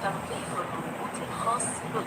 تنظيف الروبوت الخاص بك.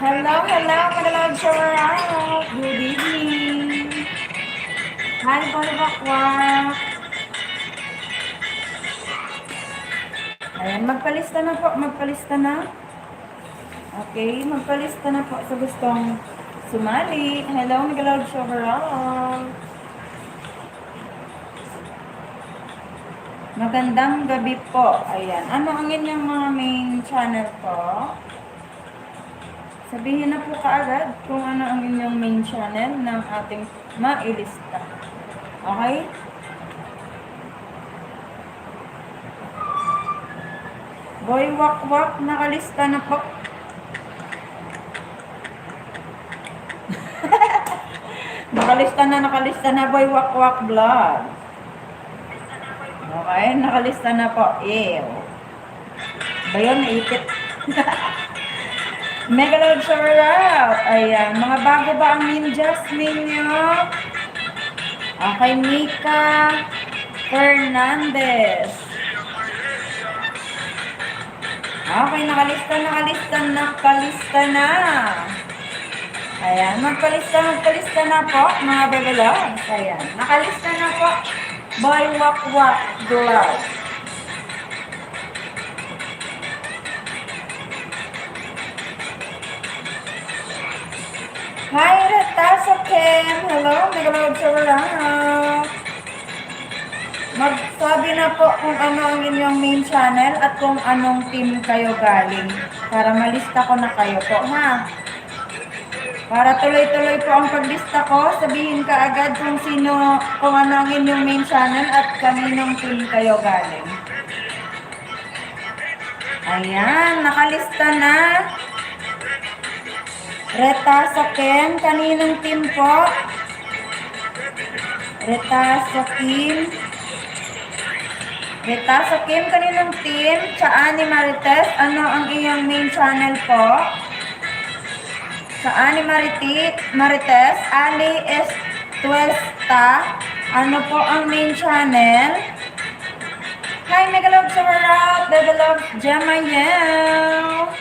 Hello, madalag shower out. Good evening. Hi, Balbakwak. Ayan, magpalista na po, magpalista na. Okay, magpalista na po sa gustong sumali. Hello, madalag shower out. Magandang gabi po. Ayan, ano ang inyong mga main channel po? Sabihin na po kaagad kung ano ang inyong main channel ng ating mailista. Okay? Boy Wakwak, nakalista na po. nakalista na Boy Wakwak vlog. Okay, nakalista na po. Ew. Ba yun, naipit. Mega love shower out. Ayan. Mga bago ba ang ninjas ninyo? Okay, Mika Fernandez. Okay, nakalista na. Ayan, magpalista na po, mga baby loves. Ayan, nakalista na po. Boy Wakwak vlog. Hi, Retasa Kim. Hello, mega love shower out. Magsabi na po kung ano ang inyong main channel at kung anong team kayo galing. Para malista ko na kayo po, ha? Para tuloy-tuloy po ang paglista ko, sabihin ka agad kung ano ang inyong main channel at kaninong team kayo galing. Ayan, nakalista na. Reta sa Ken, kaninong team po? Reta sa Kim, kaninong team? Tsaan ni Marites, ano ang iyong main channel po? Tsaan ni Marites, Ali Estuesta, ano po ang main channel? Hi, mega love shower out, baby love, Gemma Yel.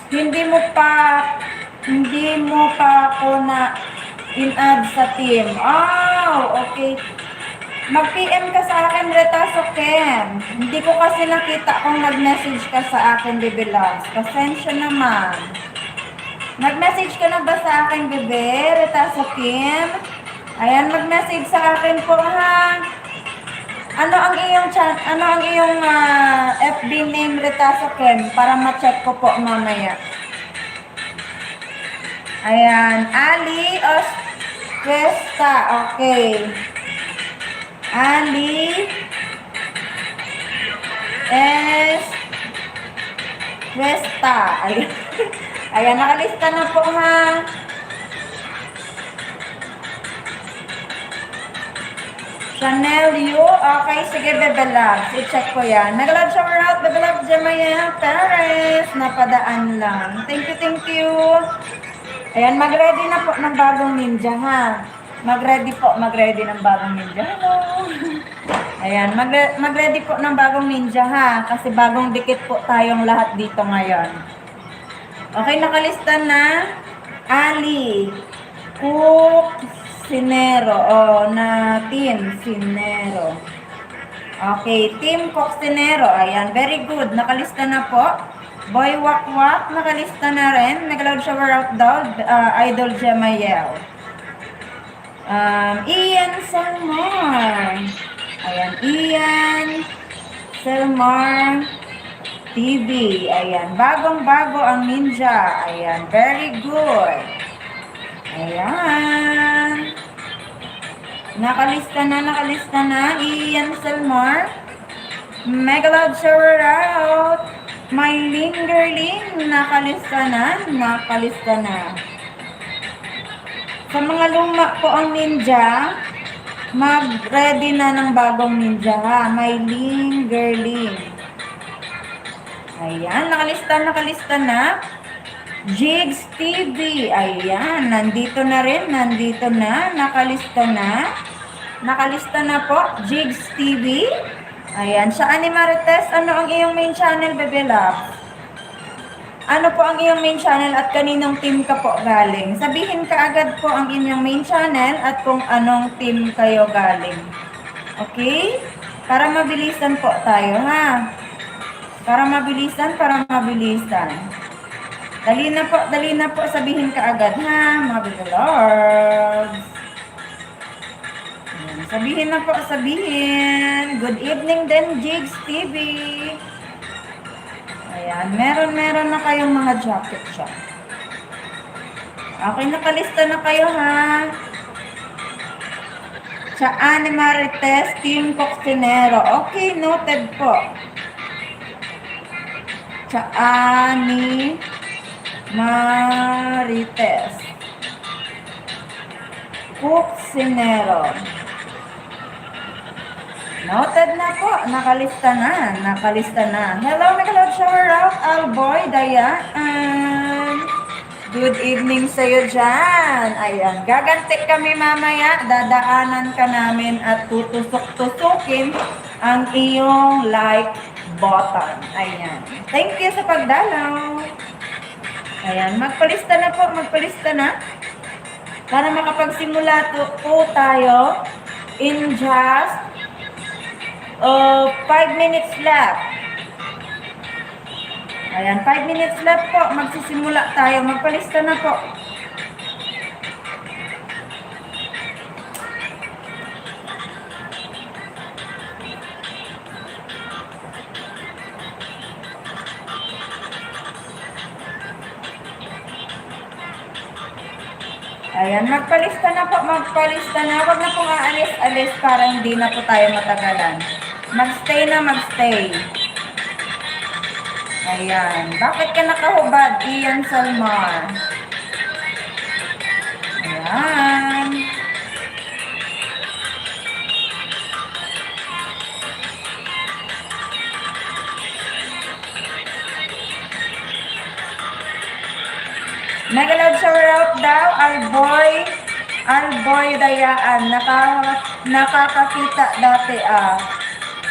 Hindi mo pa ako na in-add sa team. Oh, okay. Mag-PM ka sa akin, Reta Soken. Hindi ko kasi nakita kung nag-message ka sa akin, baby loves. Pasensya naman. Nag-message ka na ba sa akin, bebe? Reta Soken? Ayan, mag-message sa akin po, ha? Ano ang iyong FB name, Reta Soken? Para ma-check ko po mamaya. Ayan, Ali Ostresta. Okay. Ali Ostresta. Ayan. Ayan, nakalista na po, ha. Chanel Yu. Okay, sige, bebe loves. I-check ko yan. Nag-love shower out, bebe loves, Jemaya Perez. Napadaan lang. Thank you. Ayan, mag-ready na po ng bagong ninja, ha? Mag-ready ng bagong ninja. Hello! Ayan, mag-ready po ng bagong ninja, ha? Kasi bagong dikit po tayong lahat dito ngayon. Okay, nakalista na. Ali. Cook Coccinero. Na team. Sinero. Okay, Team Coccinero. Ayan, very good. Nakalista na po. Boy Wakwak, nakalista na rin. Nag-loud shower out daw. Idol Jemayel. Ian Selmar. Ayan, Ian Selmar TV. Ayan, bagong-bago ang ninja. Ayan, very good. Ayan. Nakalista na. Ian Selmar. Mega loud shower out. My Lingerling. Nakalista na. Sa mga luma po ang ninja, mag-ready na ng bagong ninja ha. My Lingerling. Ayan, nakalista na. Jigs TV. Ayan, nandito na rin. Nakalista na po. Jigs TV. Ayan, sa Animarites, ano ang iyong main channel, Bebe Love? Ano po ang iyong main channel at kaninong team ka po galing? Sabihin ka agad po ang inyong main channel at kung anong team kayo galing. Okay? Para mabilisan po tayo, ha? Para mabilisan. Dali na po, sabihin ka agad, ha, mga Bebe Loves. Sabihin na po. Good evening din, Jigs TV. Ayan, meron na kayong mga jacket siya. Okay, nakalista na kayo, ha? Sa Animarites, Team Coccinero. Okay, noted po. Sa Marites. Coccinero. Noted na po. Nakalista na. Hello, Megalod shower out, Alboy, Dayan. Good evening sa'yo dyan. Ayan, gaganti kami mamaya. Dadaanan ka namin at tutusok-tusukin ang iyong like button. Ayan. Thank you sa pagdalaw. Ayan, magpalista na. Para makapagsimula po tayo in just 5 minutes left. Ayan, 5 minutes left po. Magsisimula tayo. Magpalista na po. Ayan, magpalista na. Huwag na pong aalis-alis para hindi na po tayo matagalan. Magstay. Ayan. Bakit ka nakahubad, Ian Salmar? Ayan. Nag-loud shower out daw, Alboy Dayaan.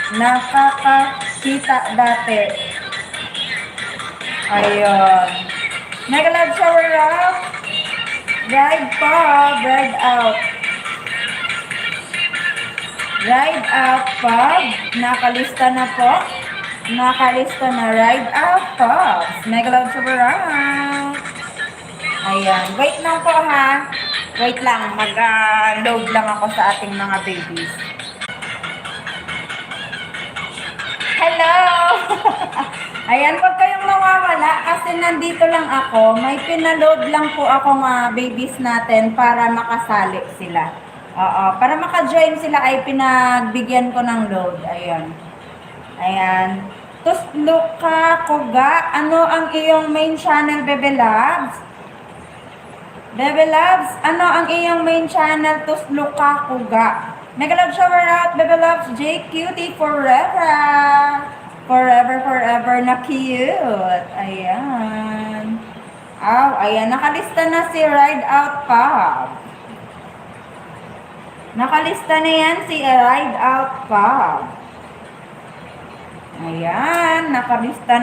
Nakakakita dati. Ayun. Nag-loud shower out. Ride out. Ride out pub. Nakalista na po. Ride out pub. Nag-loud shower out. Ayan. Wait lang po, ha. Wait lang. Mag-load lang ako sa ating mga babies. Hello! Ayan, huwag kayong mawawala kasi nandito lang ako. May pinaload lang po ako mga babies natin para makasali sila. Para maka-join sila ay pinagbigyan ko ng load. Ayan. Tusluka Kuga. Ano ang iyong main channel, Bebe Labs? Bebe Labs, ano ang iyong main channel? Tusluka Kuga. Nag-love shower out, Bebe Labs, J Cutie forever. Forever na cute. Ayan. Ayan. Nakalista na si Ride Out Pub. Nakalista na yan si Ride Out Pub. Ayan. Nakalista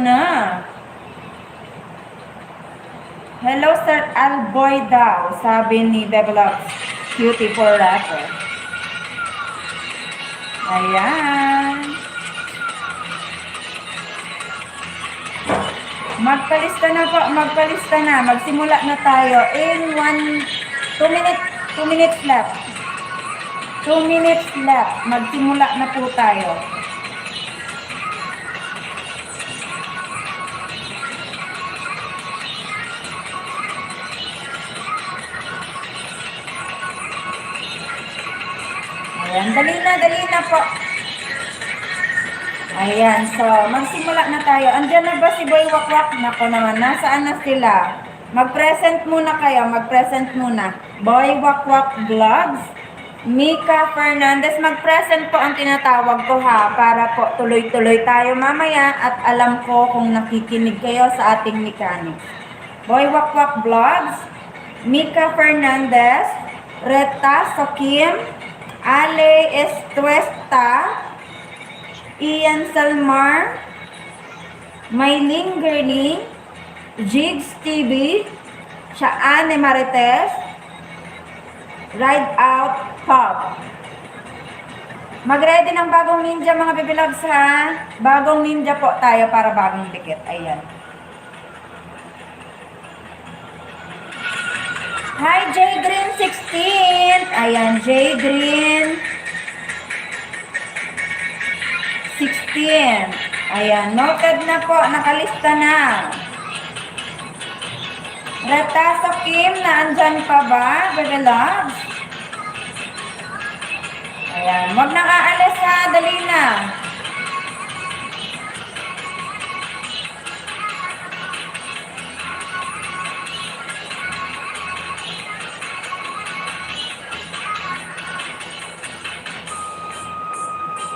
na. Hello, Sir Alboy daw, sabi ni Bebe Loves. Cutie forever. Ayan. Magpalista na po, magpalista na. Magsimula na tayo in 2 minutes left. 2 minutes left. Magsimula na po tayo. Ayan, dali na po. Ayan, so magsimula na tayo. Andiyan na ba si Boy Wakwak? Nako naman, nasaan na sila? Mag-present muna kayo, mag-present muna. Boy Wakwak Vlogs, Mika Fernandez, mag-present po ang tinatawag ko ha, para po tuloy-tuloy tayo mamaya at alam ko kung nakikinig kayo sa ating mechanics. Boy Wakwak Vlogs, Mika Fernandez, Reta Sokim, Ale Estuesta, Ian Salmar, Mylene Gerling, Jigs TV, Shaane Marites, Ride Out Pop. Mag-ready ng bagong ninja mga bibilogs ha. Bagong ninja po tayo para bagong dikit. Ayan. Hi, J Green 16. Ayan, J Green 16. Ayan, noted na po. Nakalista na. Reta Sokim, naandyan pa ba, baby loves? Ayan, wag nang aalis ha. Dali na.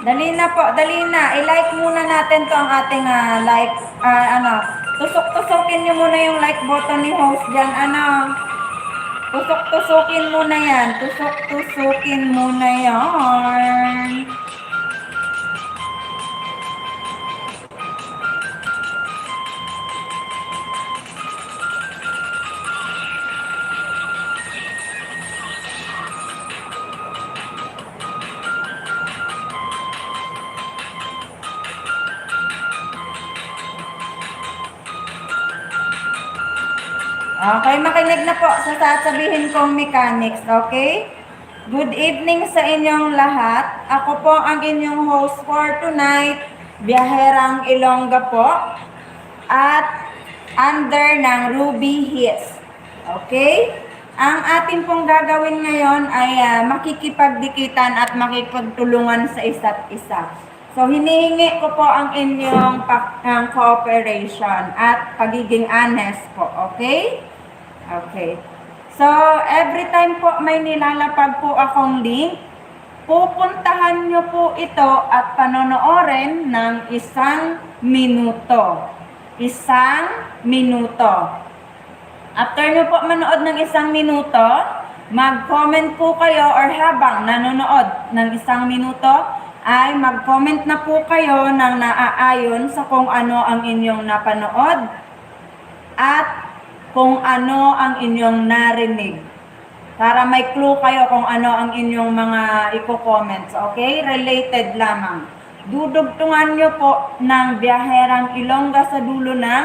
Dali na po, dali na. I-like muna natin to ang ating tusok-tusokin nyo muna yung like button ni host dyan, tusok-tusokin muna yan, tusok-tusokin muna yan. Okay, makinig na po sa sasabihin kong mechanics, okay? Good evening sa inyong lahat. Ako po ang inyong host for tonight, Biyaherang Ilongga po, at under ng Ruby Hits. Okay? Ang atin pong gagawin ngayon ay makikipagdikitan at makipagtulungan sa isa't isa. So, hinihingi ko po ang inyong cooperation at pagiging honest po, okay? Okay. So, every time po may nilalapag po akong link, pupuntahan nyo po ito at panonoorin ng 1 minuto. 1 minuto. After nyo po manood ng 1 minuto, mag-comment po kayo or habang nanonood ng 1 minuto, ay mag-comment na po kayo ng naaayon sa kung ano ang inyong napanood at kung ano ang inyong narinig. Para may clue kayo kung ano ang inyong mga i-comments. Okay? Related lamang. Dudugtungan nyo po ng Biyaherang Ilongga sa dulo ng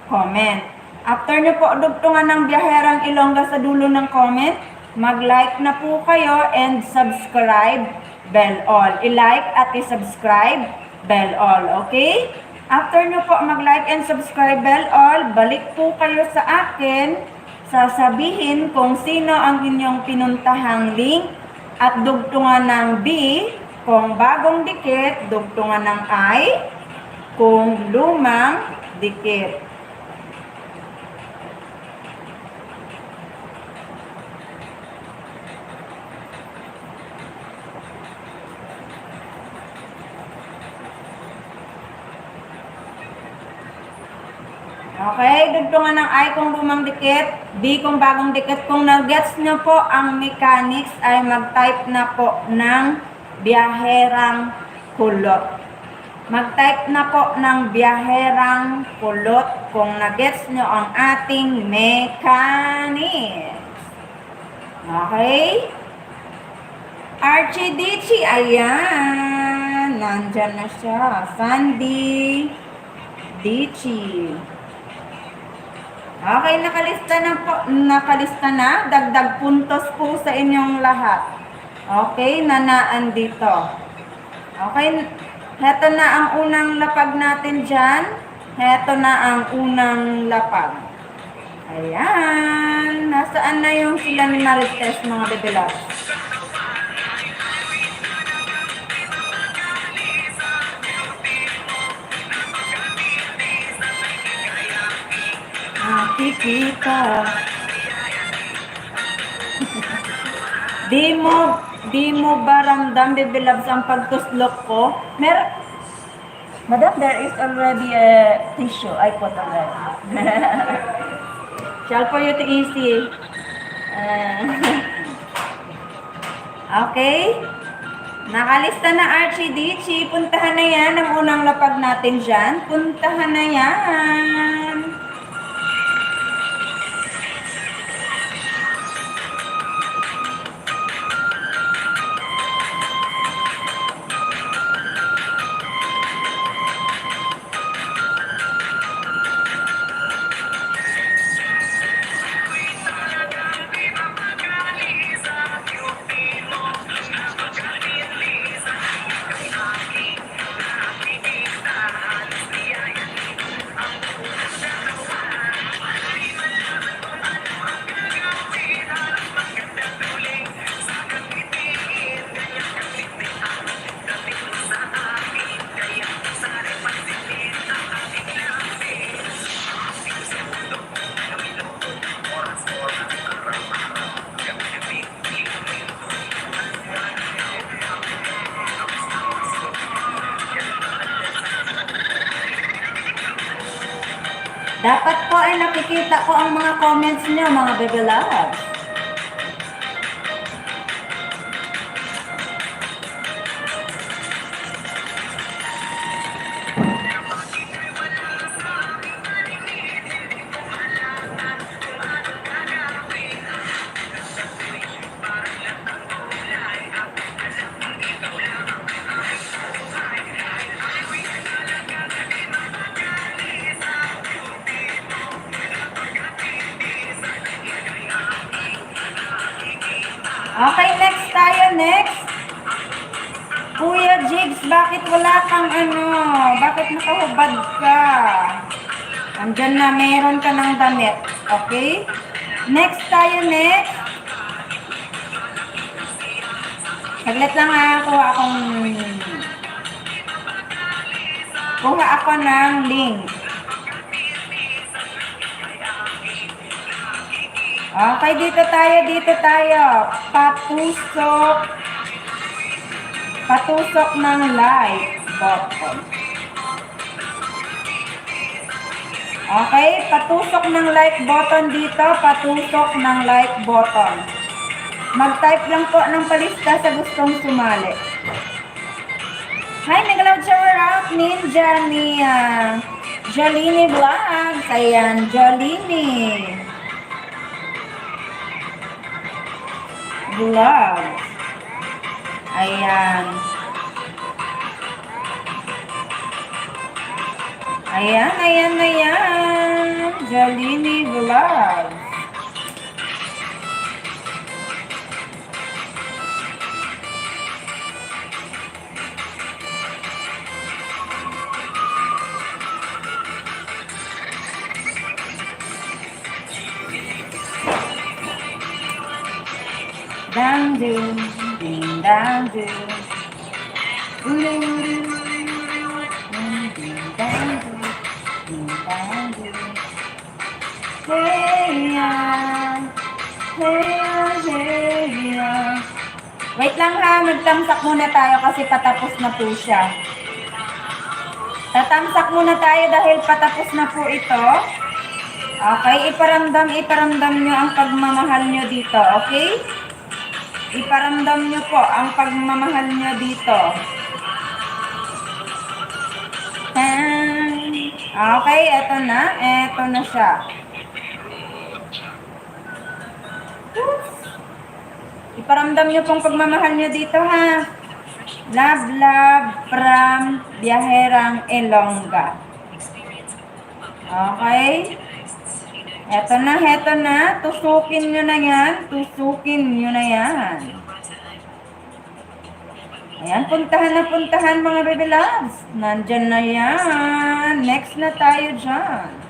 comment. After nyo po dugtungan ng Biyaherang Ilongga sa dulo ng comment, mag-like na po kayo and subscribe bell all. I-like at i-subscribe bell all. Okay? After nyo po mag-like and subscribe bell all, balik po kayo sa akin, sasabihin kung sino ang inyong pinuntahang link at dugtungan ng B, kung bagong dikit, dugtungan ng I, kung lumang dikit. Okay, dugtungan ng I kung lumang dikit, B kung bagong dikit. Kung nag-gets nyo po ang mechanics ay mag-type na po ng Biyaherang Kulot. Mag-type na po ng Biyaherang Kulot kung nag-gets nyo ang ating mechanics. Okay? Archie Dichi, ayan. Nandyan na siya. Sandy Dichi. Okay, nakalista na. Dagdag puntos po sa inyong lahat. Okay, nanaan dito. Okay, heto na ang unang lapag natin dyan. Heto na ang unang lapag. Ayan. Nasaan na yung sila ni Marites, mga bebelas? Nakikita. Di mo ba ramdam, bebeloves, ang pagtuslok ko? Madam, there is already a tissue. I put already. Shall for you to easy. Okay? Nakalista na Archie Dichi. Puntahan na yan ang unang lapag natin dyan. Puntahan na yan. Dapat po ay nakikita ko ang mga comments niyo, mga bebe loves. Okay, next tayo, next. Kuya Jigs, bakit wala kang bakit nakahubad ka? Andyan na, meron ka ng damit. Okay? Next tayo, next. Saglit lang ha, kuha ako ng link. Okay, dito tayo. Patusok ng like button. Okay, patusok ng like button dito, patusok ng like button. Mag-type lang po ng palista sa gustong sumali. Hi, Miguel Charap, Ninja ni Jolini Vlogs. Ayan, Jolini Vlogs. Ayan. Jolini Vlogs. Dang ding, ding dang ding. Wait lang ha, magtamsak muna tayo kasi patapos na po siya. Tatamsak muna tayo dahil patapos na po ito. Okay, iparamdam nyo ang pagmamahal nyo dito, okay? Iparamdam nyo po ang pagmamahal nyo dito. Okay, eto na siya. Iparamdam niyo pong pagmamahal niyo dito, ha? Love, love from Biyaherang Ilongga. Okay? Heto na. Tusukin nyo na yan. Tusukin nyo na yan. Ayan, puntahan mga baby loves. Nandyan na yan. Next na tayo dyan.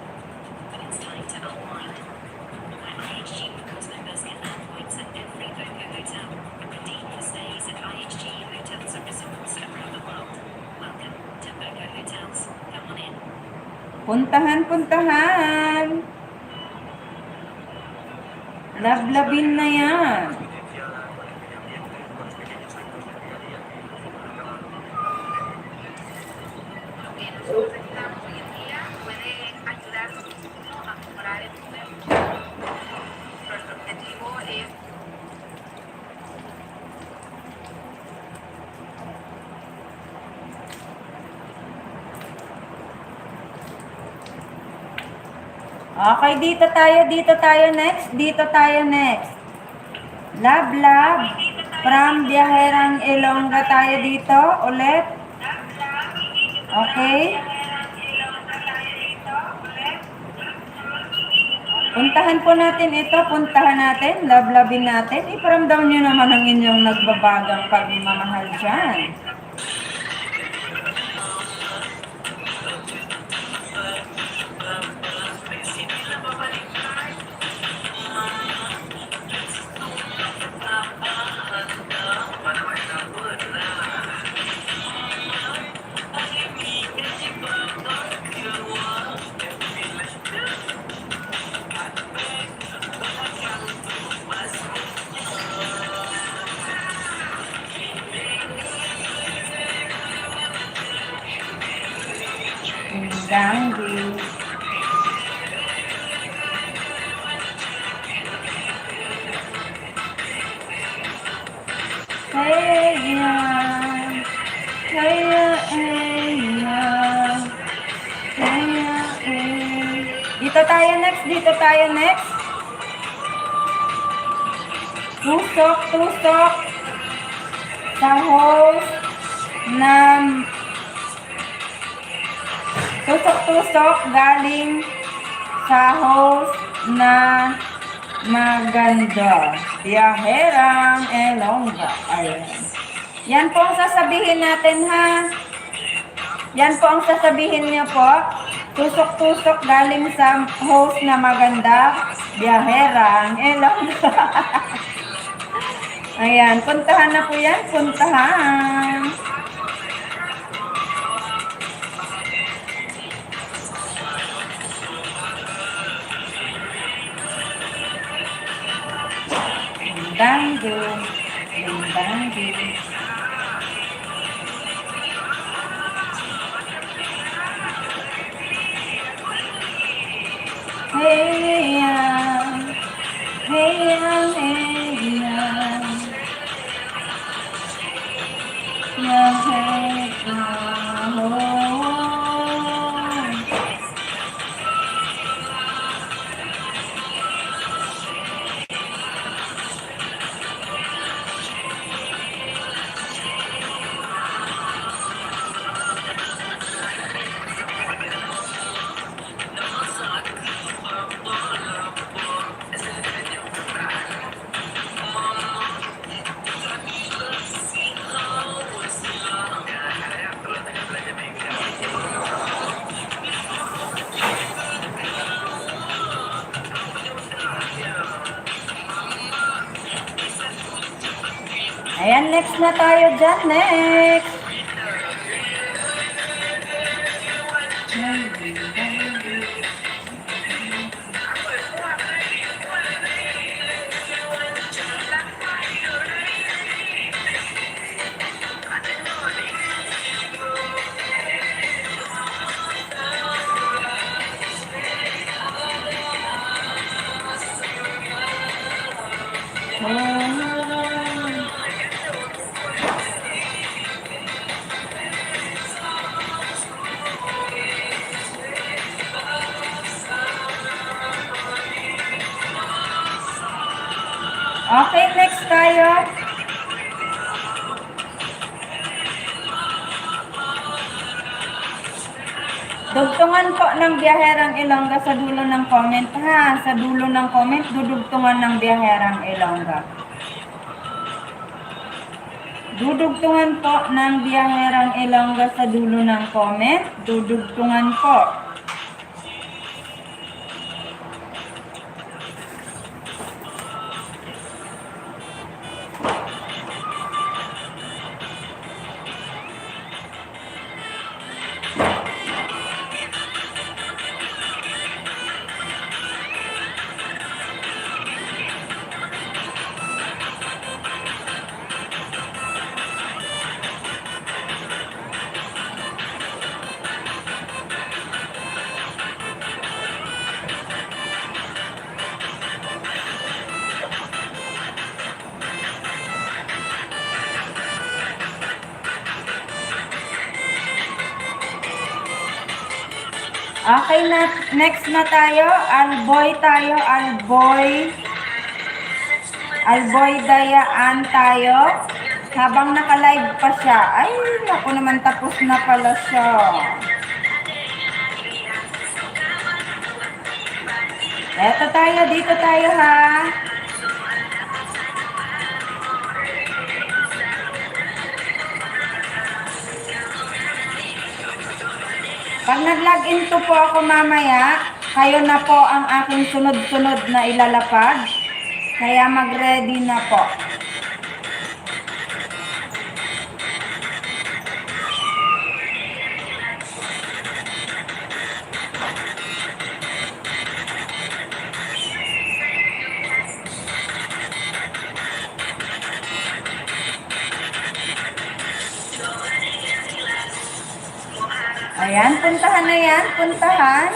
Puntahan. Lablabin na yan. Okay, dito tayo next. Love, love. From Biyaherang Ilongga tayo dito, ulit. Okay. Puntahan po natin ito, love-lovin natin. Iparamdam nyo naman ang inyong nagbabagang pagmamahal dyan. Dandy. Dito tayo next. Tusok sa host ng tusok galing sa host na maganda. Biyaherang Ilongga. Ayan. Yan po ang sasabihin natin, ha? Yan po ang sasabihin niyo po. Tusok galing sa host na maganda. Biyaherang Ilongga. Ayan. Puntahan na po yan. Puntahan. Dango. Hey Ayan, next na tayo dyan. Next. Okay, next tayo. Dugtungan po ng biyaherang Ilongga sa dulo ng comment ha. Sa dulo ng comment, dudugtungan ng biyaherang Ilongga. Dudugtungan po ng biyaherang Ilongga sa dulo ng comment. Dudugtungan po. Okay na, next na tayo. Alboy tayo, Alboy. Alboy Dayaan tayo. Habang naka-live pa siya. Ay, naku naman, tapos na pala siya. Eto tayo, dito tayo ha. Pag nag-login to po ako mamaya, kayo na po ang aking sunod-sunod na ilalapag. Kaya mag-ready na po. Ayan, puntahan na yan, puntahan.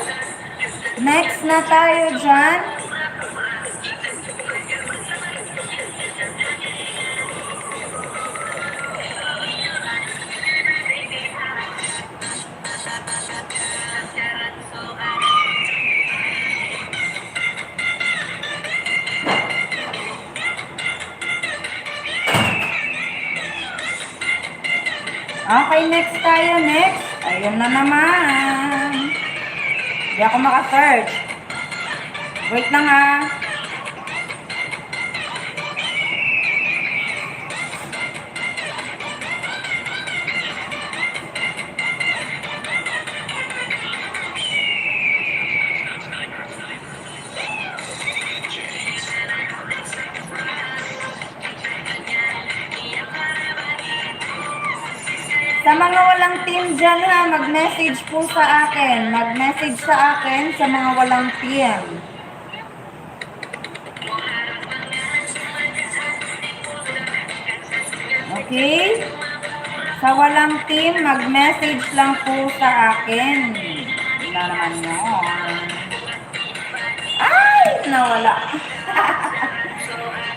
Next na tayo dyan. Okay, next tayo, next. Ayun na naman. Hindi ako maka-search. Wait lang ha. Sa mga walang team dyan ha, mag-message po sa akin. Mag-message sa akin sa mga walang team. Okay? Sa walang team, mag-message lang po sa akin. Wala naman yun. Ay! Nawala.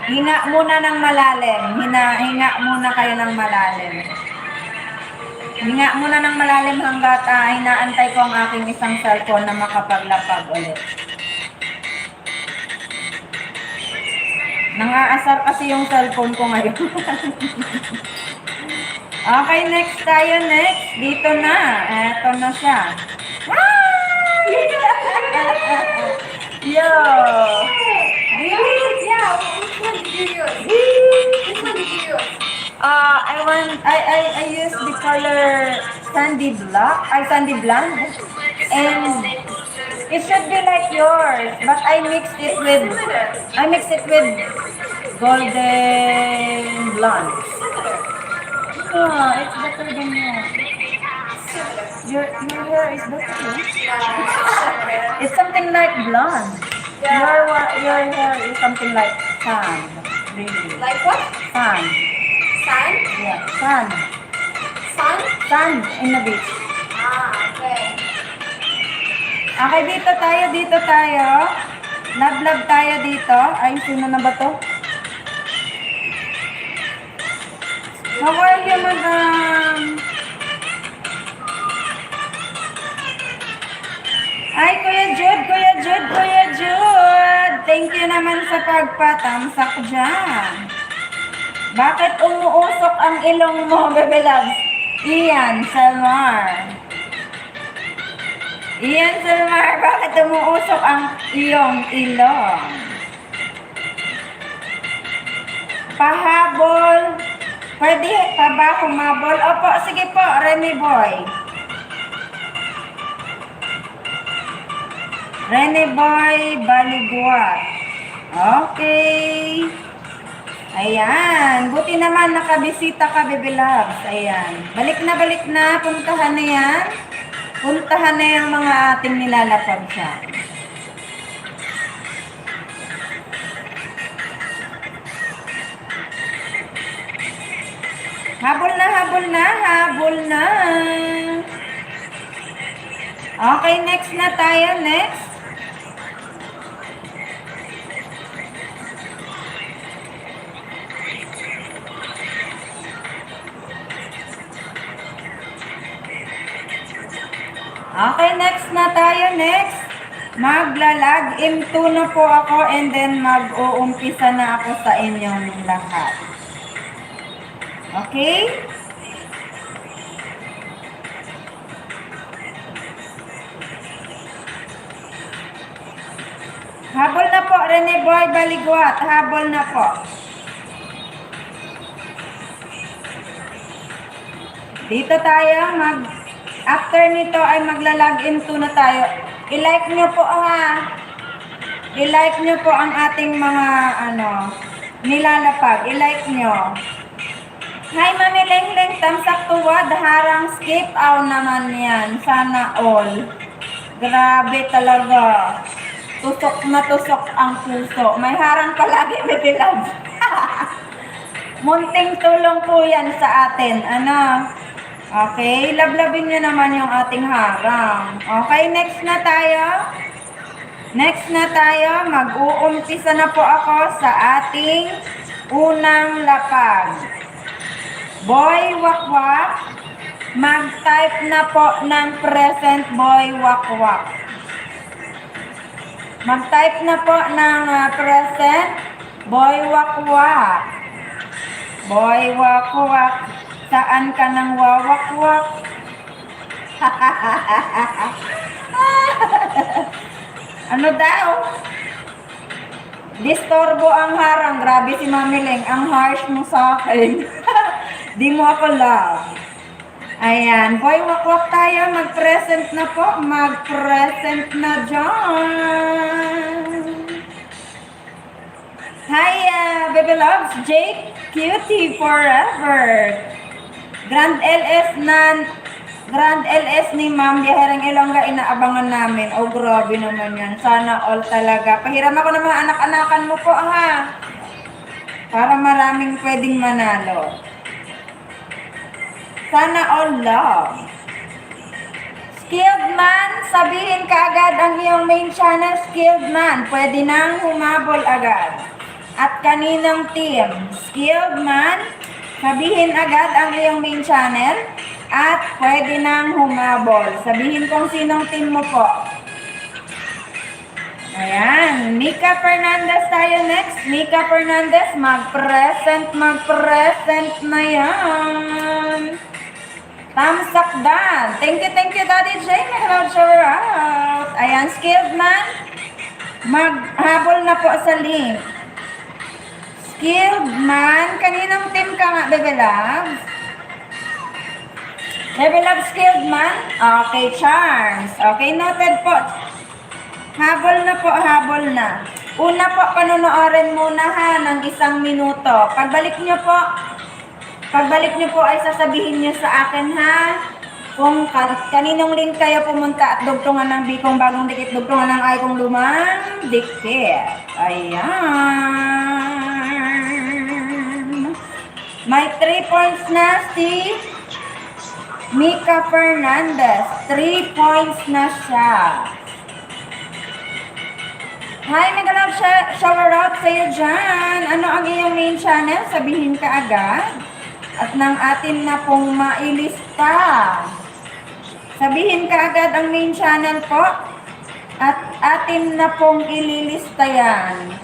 Hinga muna ng malalim. Hinga muna kayo ng malalim. Hinga muna ng malalim hanggat inaantay ko ang aking isang cellphone na makapaglapag ulit. Nangaasar kasi yung cellphone ko ngayon. Okay, next tayo, next. Dito na. Eto na siya. Yo! Yeah, which one did you use? Which one did you use? I use the color sandy black, sandy blonde, and it should be like yours, but I mixed it with golden blonde. Yeah, it's better than yours. Your hair is better. It's something like blonde. Your hair is something like sand. Really. Like what? Sand. Sand? Yeah, sand. Sun? Sand in the beach. Okay. Okay, dito tayo. Love tayo dito. Ay, sino na ba to? How are you, madam? Ay, Kuya Jude. thank you naman sa pagpatamsak dyan. Bakit umuusok ang ilong mo, Bebe Loves? Ian Salmar. Ian Salmar, bakit umuusok ang iyong ilong? Pahabol. Pwede pa ba humabol? Opo, sige po, Rene Boy. Rene Boy Baliguat. Okay. Ayan. Buti naman nakabisita ka, Bebe Loves. Ayan. Balik na. Puntahan na yan. Puntahan na yung mga ating nilalapag siya. Habol na. Okay, next na tayo. Next. Okay, next na tayo. Next. Magla-log into na po ako and then mag-uumpisa na ako sa inyong lahat. Okay? Habol na po, Rene Boy Baliguat. Habol na po. Dito tayo, after nito ay magla-log into na tayo. I-like nyo po I-like nyo po ang ating mga nilalapag. I-like nyo. Hi, Mami Lengleng, tamsak tuwad, harang skip, naman yan. Sana all. Grabe talaga. Tusok na tusok ang puso. May harang palagi, Bebe Loves. Munting tulong po yan sa atin. Okay, lablabin nyo naman yung ating harang. Okay, next na tayo. Mag-uumpisa na po ako sa ating unang lapag. Boy Wakwak, mag-type na po ng present Boy Wakwak. Mag-type na po ng present Boy Wakwak. Boy Wakwak, saan ka nang wawakwak? Ano daw? Disturbo ang harang. Grabe si Mami Leng. Ang harsh mo sa akin. Di mo ako love. Ayan. Boy, wakwak tayo. Mag-present na po. Mag-present na dyan. Hi, Bebe Loves. Jake, cutie forever. Grand LS ni Ma'am Bihereng Ilongga, inaabangan namin. Oh, grabe naman yan. Sana all talaga. Pahiram ako ng mga anak-anakan mo po, para maraming pwedeng manalo. Sana all love. Skilled man, sabihin ka agad ang iyong main channel. Skilled man, pwede nang humabol agad. At kaninang team? Skilled man, sabihin agad ang iyong main channel. At pwede nang humabol. Sabihin kung sinong team mo po. Ayan. Mika Fernandez tayo next. Mika Fernandez, mag-present na yan. Tamsak Dan. Thank you, Daddy Jane. Hello, shower out. Ayan, skilled man. Maghabol na po sa link. Skilled man. Kaninang team ka nga, Bebe Loves? Bebe Loves, skilled man? Okay, Charms. Okay, noted po. Habol na. Una po, panonoorin muna ng 1 minuto. Pagbalik nyo po ay sasabihin nyo sa akin kung kaninong link kayo pumunta at dugtungan ng Bikong Bagong Dikit, dugtungan ng Aikong Lumang Dikit. Ayan. May 3 points na si Mika Fernandez. 3 points na siya. Hi, mega love, shower out sa'yo dyan. Ano ang iyong main channel? Sabihin ka agad. At nang atin na pong mailista. Sabihin ka agad ang main channel po. At atin na pong ililista yan.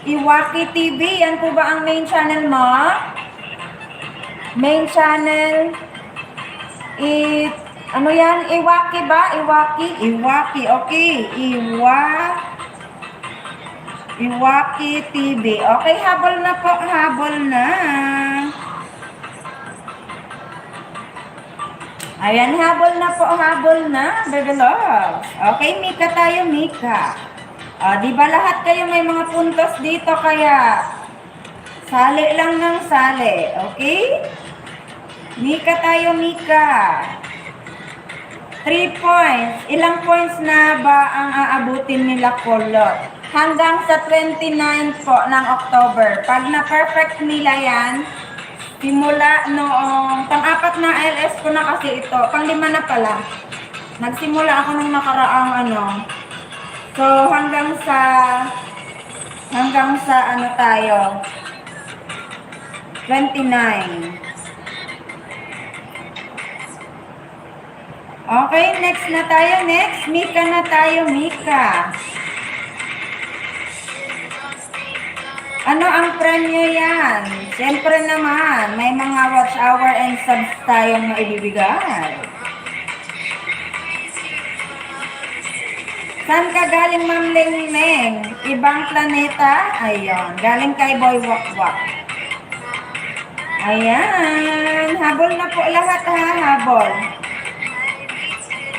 Iwaki TV, yan po ba ang main channel mo? Main channel, ano yan? Iwaki ba? Iwaki, okay. Iwaki TV. Okay, habol na po, habol na. Ayan, habol na, baby loves. Okay, Mika tayo, Mika. Di ba lahat kayo may mga puntos dito, kaya sali lang ng sali, okay? Mika tayo, Mika. 3 points. Ilang points na ba ang aabutin nila, Kulot? Hanggang sa 29 po ng October. Pag na-perfect nila yan, simula noong, pang-apat na LS ko na kasi ito, pang-5 na pala. Nagsimula ako nung nakaraang So, hanggang sa ano tayo, 29. Okay, next na tayo, next. Mika na tayo, Mika. Ano ang premyo yan? Siyempre naman, may mga watch hour and subs tayong maibibigay. Saan ka galing, Ma'am Lingling? Ibang planeta? Ayun, galing kay Boy Wakwak. Ayan, habol na po lahat ha, habol.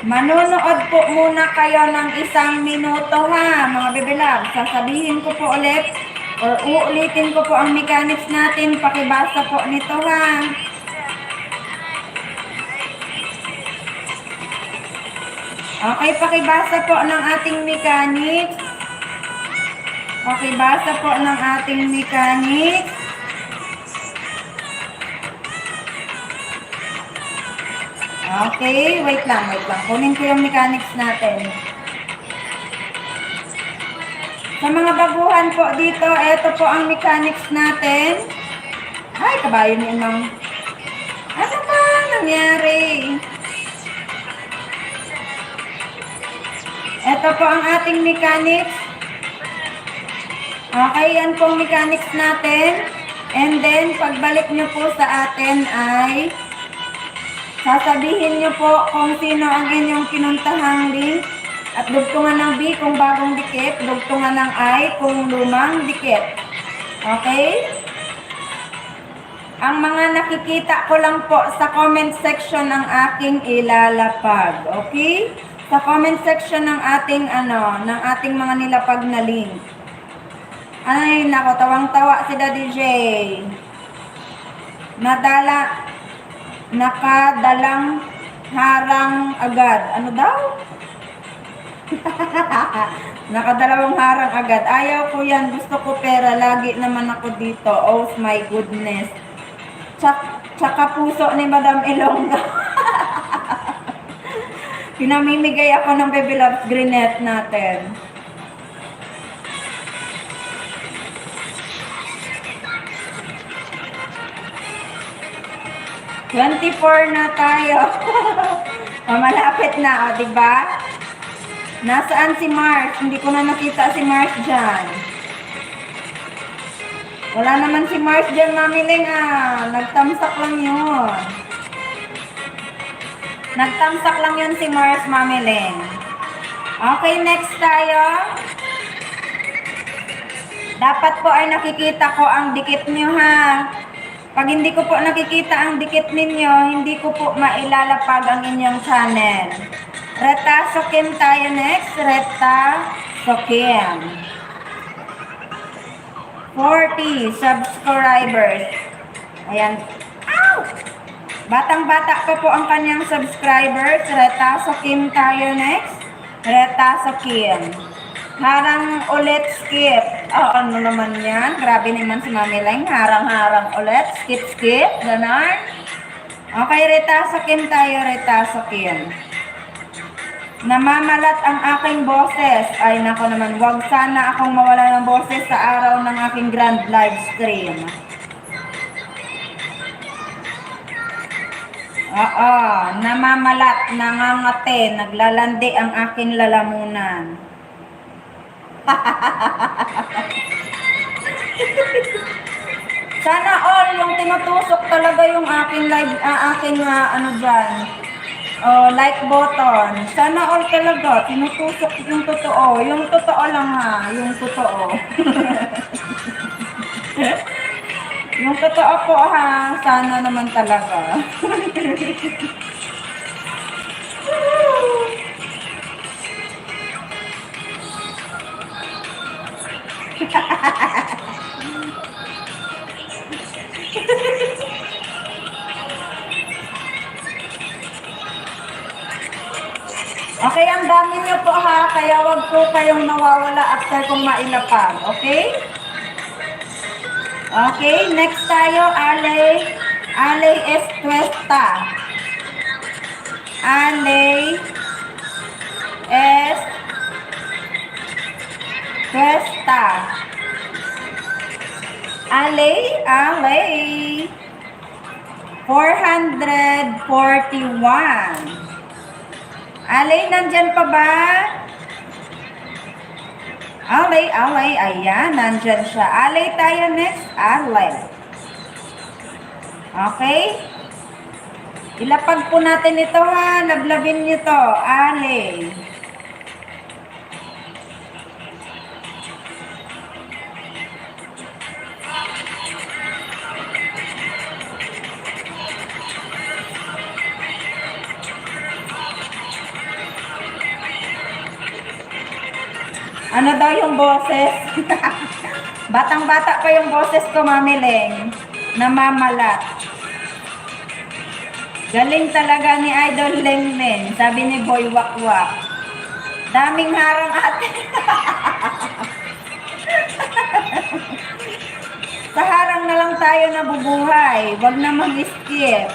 Manonood po muna kayo ng 1 minuto ha, mga bibilab. Sasabihin ko po ulit, or uulitin ko po ang mechanics natin, pakibasa po nito ha. Okay, pakibasa po ng ating mechanics. Pakibasa po ng ating mechanics. Okay, wait lang. Kunin ko yung mechanics natin. Sa mga baguhan po dito, ito po ang mechanics natin. Ay, kabayo niya, Ma'am. Ano ba nangyari? Ito po ang ating mechanics. Okay, yan po ang mechanics natin. And then, pagbalik nyo po sa atin ay sasabihin nyo po kung sino ang inyong pinuntahang link. At dugtungan ng B kung bagong dikit, dugtungan ng I kung lumang dikit. Okay? Ang mga nakikita ko lang po sa comment section ng aking ilalapag. Okay? Sa comment section ng ating ng ating mga nilapag na link. Ay, nako, tawang-tawa si Daddy J. Nakadalang harang agad. Ano daw? Nakadalawang harang agad. Ayaw ko yan. Gusto ko pera. Lagi naman ako dito. Oh my goodness. Tsaka puso ni Madam Ilongga. Pinamimigay ako ng Baby Loves Greenette natin. $24 na tayo. Malapit na, o, diba? Nasaan si Mars? Hindi ko na nakita si Mars dyan. Wala naman si Mars dyan, Mami Ling, Nagtamsak lang yun. Nagtamsak lang yun si Mars, Mami Ling. Okay, next tayo. Dapat po ay nakikita ko ang dikit nyo, ha? Pag hindi ko po nakikita ang dikit ninyo, hindi ko po mailalapag ang inyong channel. Reta Sokim tayo next. Reta Sokim. 40 subscribers. Ayan. Ow! Batang-bata pa po ang kanyang subscribers. Reta Sokim tayo next. Reta Sokim. Harang ulit, skip. Ano naman yan? Grabe naman si Mami Lang. Harang-harang ulit. Skip. Ganon. Okay, Reta Sokim tayo. Reta Sokim. Namamalat ang aking boses. Ay, nako naman. Huwag sana akong mawala ng boses sa araw ng aking grand live stream. Oo, namamalat, nangangate, naglalandi ang aking lalamunan. Sana all yung tinutusok talaga yung aking live, aking ano dyan, like button. Sana all talaga, tinutusok yung totoo. Yung totoo lang ha, yung totoo. Yung totoo po ha, sana naman talaga. Okay, ang dami niyo po ha, kaya wag po kayong nawawala after kong mailapag, okay? Okay, next tayo, Ale. Ale Estuesta. Ale Estuesta. Ale, Ale. 441. Ale, nandyan pa ba? Alay, alay, ayan, nandyan siya. Alay tayo next, alay. Okay? Ilapag po natin ito ha, lablabin nyo to, alay. Ano daw yung boses? Batang-bata pa yung boses ko, Mami Leng. Namamalat. Galing talaga ni Idol Lengmen, sabi ni Boy Wakwak. Daming harang ate. Sa harang na lang tayo nabubuhay. Huwag na mag-skip.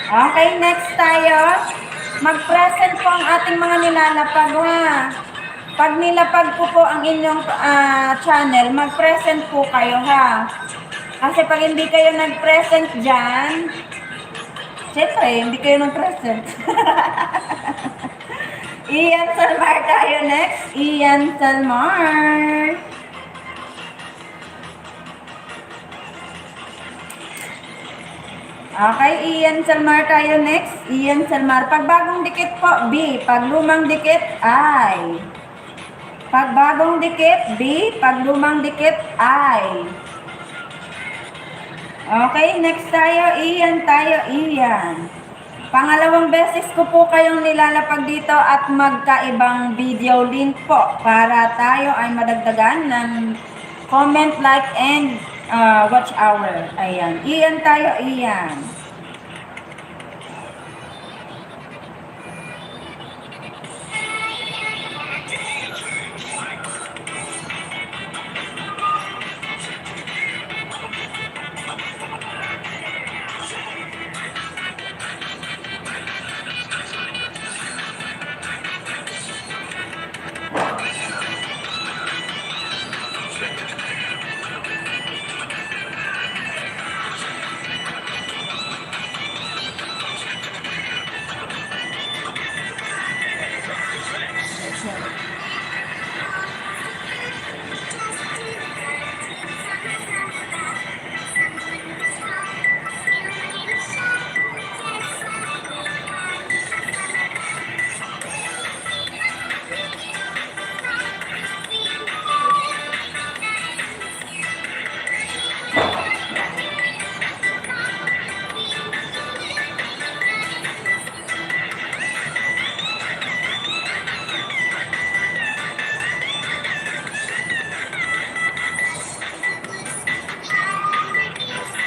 Okay, next tayo. Mag-present po ang ating mga nilalapag ha. Pag nilapag ko po ang inyong channel, mag-present po kayo ha. Kasi pag hindi kayo nag-present dyan, syempre, hindi kayo nag-present. Ian Salmar tayo next. Ian Salmar. Okay, Ian Salmar tayo next. Ian Salmar. Pag bagong dikit po, B. Pag lumang dikit, I. Pag bagong dikit, B. Pag lumang dikit, I. Okay, next tayo, Ian tayo, Ian. Pangalawang beses ko po kayong nilalapag dito at magkaibang video link po para tayo ay madagdagan ng comment, like, and watch hour. Ayan. Iyan tayo, iyan.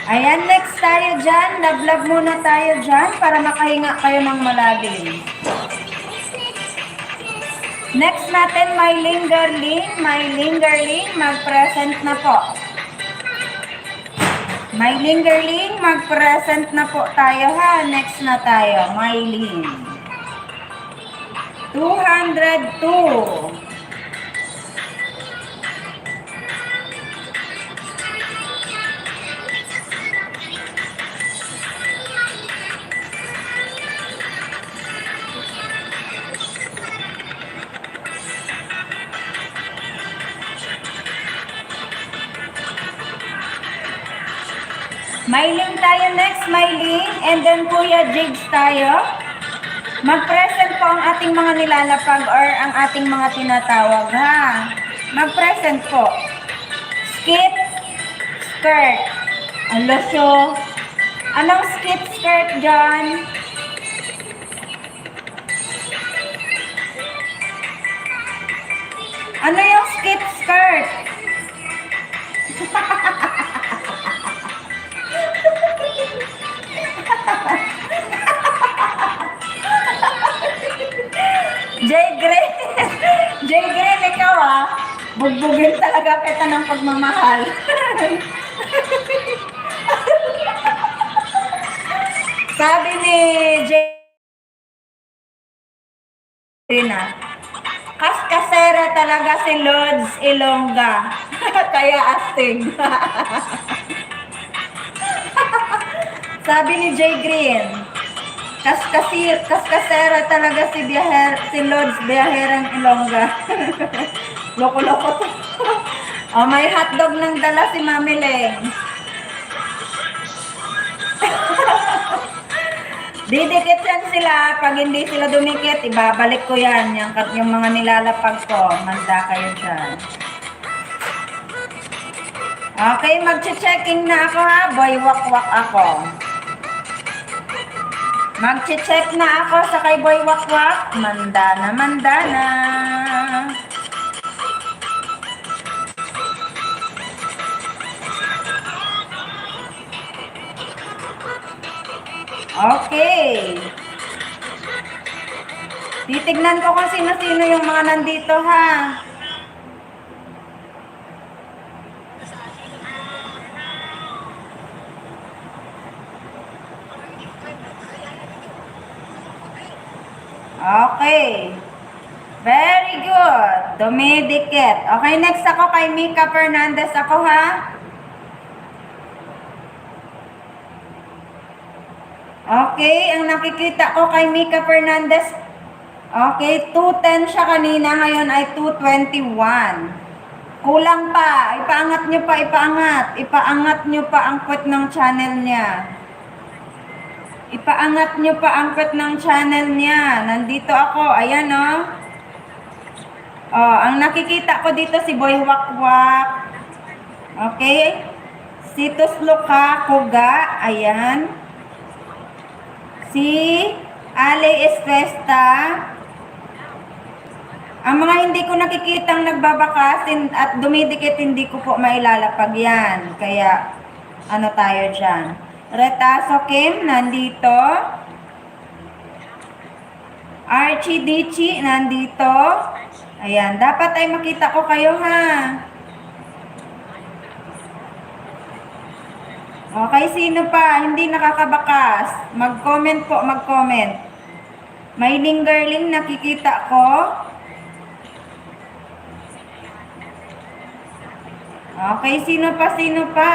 Ayan, next tayo dyan. Love muna tayo dyan para makahinga kayo ng malalim. Next natin, my lingerling. My lingerling, mag-present na po. My lingerling, mag-present na po tayo ha. Next na tayo, my ling. 202. Myling tayo next, Myling. And then Kuya Jigs tayo. Mag-present po ang ating mga nilalapag or ang ating mga tinatawag, ha? Mag-present po. Skip, skirt. Alasyo. Anong skip, skirt dyan? Ano yung skip, skirt? Jay Green. Jay Green, ikaw ah. Bugbugin talaga kita ng pagmamahal. Sabi ni Jay Green ah, kaskasera talaga si Lods Ilongga. Kaya astig. Sabi ni Jay Green, kaskasera talaga si Lods Biyaherang Ilongga. Loko-loko to. Oh, may hotdog nang dala si Mami Leng. Didikit yan sila. Pag hindi sila dumikit, ibabalik ko yan. Yung mga nilalapag ko. Manda kayo dyan. Okay, mag-checking na ako ha. Boy, wak-wak ako. Mag-check na ako sa kay Boy Wak-Wak. Manda na, manda na. Okay. Titignan ko kung sino-sino yung mga nandito ha. Okay. Very good. Dumidikit. Okay, next ako kay Mika Fernandez ako ha. Okay, ang nakikita ko kay Mika Fernandez, okay, 210 siya kanina, ngayon ay 221. Kulang pa, ipaangat nyo pa, ipaangat. Ipaangat nyo pa ang puwet ng channel niya. Ipaangat nyo pa ang puwet ng channel niya. Nandito ako, ayan o. Oh, ang nakikita ko dito si Boy Wak-Wak. Okay, si Tusluka Kuga, ayan. Si Ale Espesta. Ang mga hindi ko nakikitang nagbabakasin at dumidikit, hindi ko po mailalapag yan. Kaya, ano tayo dyan? Retaso Kim, nandito. Archie Dichi, nandito. Ayan, dapat ay makita ko kayo ha. Okay, sino pa? Hindi nakakabakas. Mag-comment po, mag-comment. May lingerling nakikita ko. Okay, sino pa, sino pa?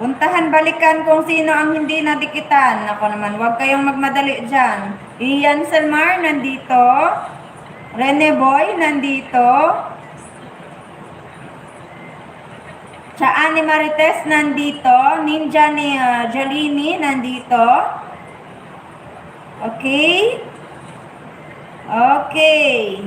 Puntahan, balikan kung sino ang hindi nadikitan. Ako naman, huwag kayong magmadali dyan. Ian Selmar, nandito. Rene Boy, nandito. Chaani Marites, nandito. Ninja ni Jolini, nandito. Okay. Okay.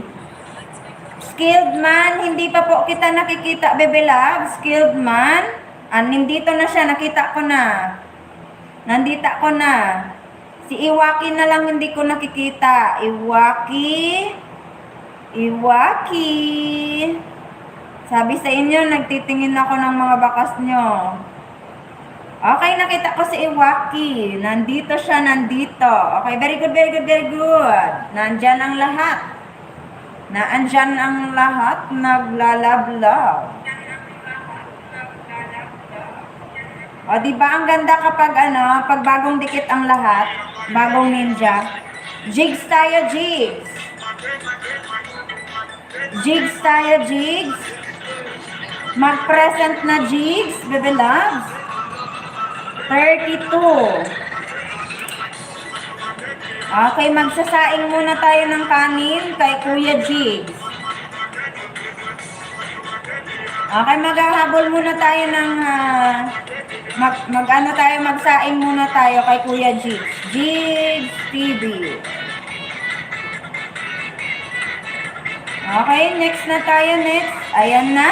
Skilled man, hindi pa po kita nakikita, Bebe Love. Skilled man. Nandito na siya, nakita ko na. Nandito ko na. Si Iwaki na lang hindi ko nakikita. Iwaki. Iwaki. Sabi sa inyo, nagtitingin ako ng mga bakas nyo. Okay, nakita ko si Iwaki. Nandito siya, nandito. Okay, very good, very good, very good. Nandyan ang lahat. Naandyan ang lahat, naglalablaw. O, diba ang ganda kapag pag bagong dikit ang lahat, bagong ninja. Jigs tayo, jigs. Jigs tayo, jigs. Mag-present na jigs, Bebe Loves. 32. Okay, magsasaing muna tayo ng kanin kay Kuya Jigs. Okay, maghahabol muna tayo ng Mag-ano tayo, magsaing muna tayo kay Kuya Jigs. Jigs TV. Okay, next na tayo, next. Ayan na.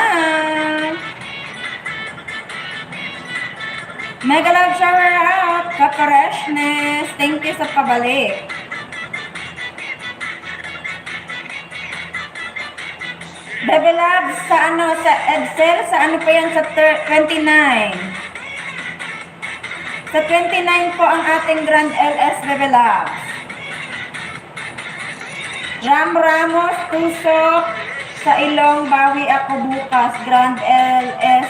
Mega love shower out, Kakareshnes. Thank you sa pabalik. Bebe Labs, sa ano, sa Edsel, sa ano pa yan, sa 29. Sa 29 po ang ating Grand LS Bebe Labs. Ram Ramos, Tusok, sa Ilong, bawi ako bukas, Grand LS,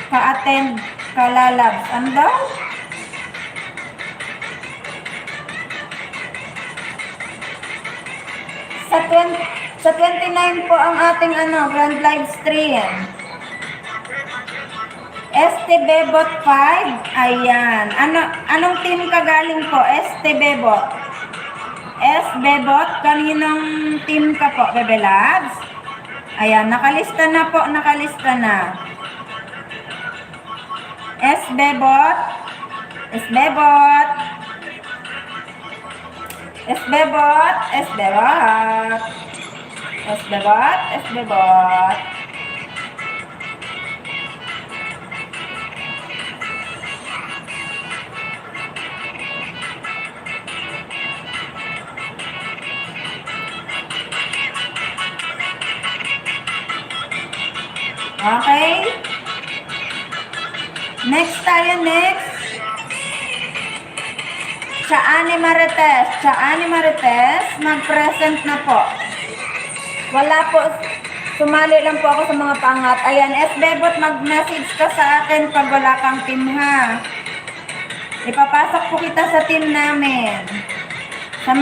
ka-attend, kalalabs. Ano daw? Sa 29 po ang ating ano, Grand Live Stream. ST Bebot 5. Ayan. Anong team ka galing po? ST Bebot. S Bebot. Kaninong team ka po, Bebe Labs? Ayan. Nakalista na po. Nakalista na. S Bebot. S Bebot. S Bebot. S Bebot. Es Bebot, es Bebot. Okay. Next tayo, next. Chaani Marites. Chaani Marites, mag-present na po. Wala po, sumali lang po ako sa mga pangat. Ayan, S-Bebot, mag-message ka sa akin pag wala kang team, ha. Ipapasok po kita sa team namin. Sa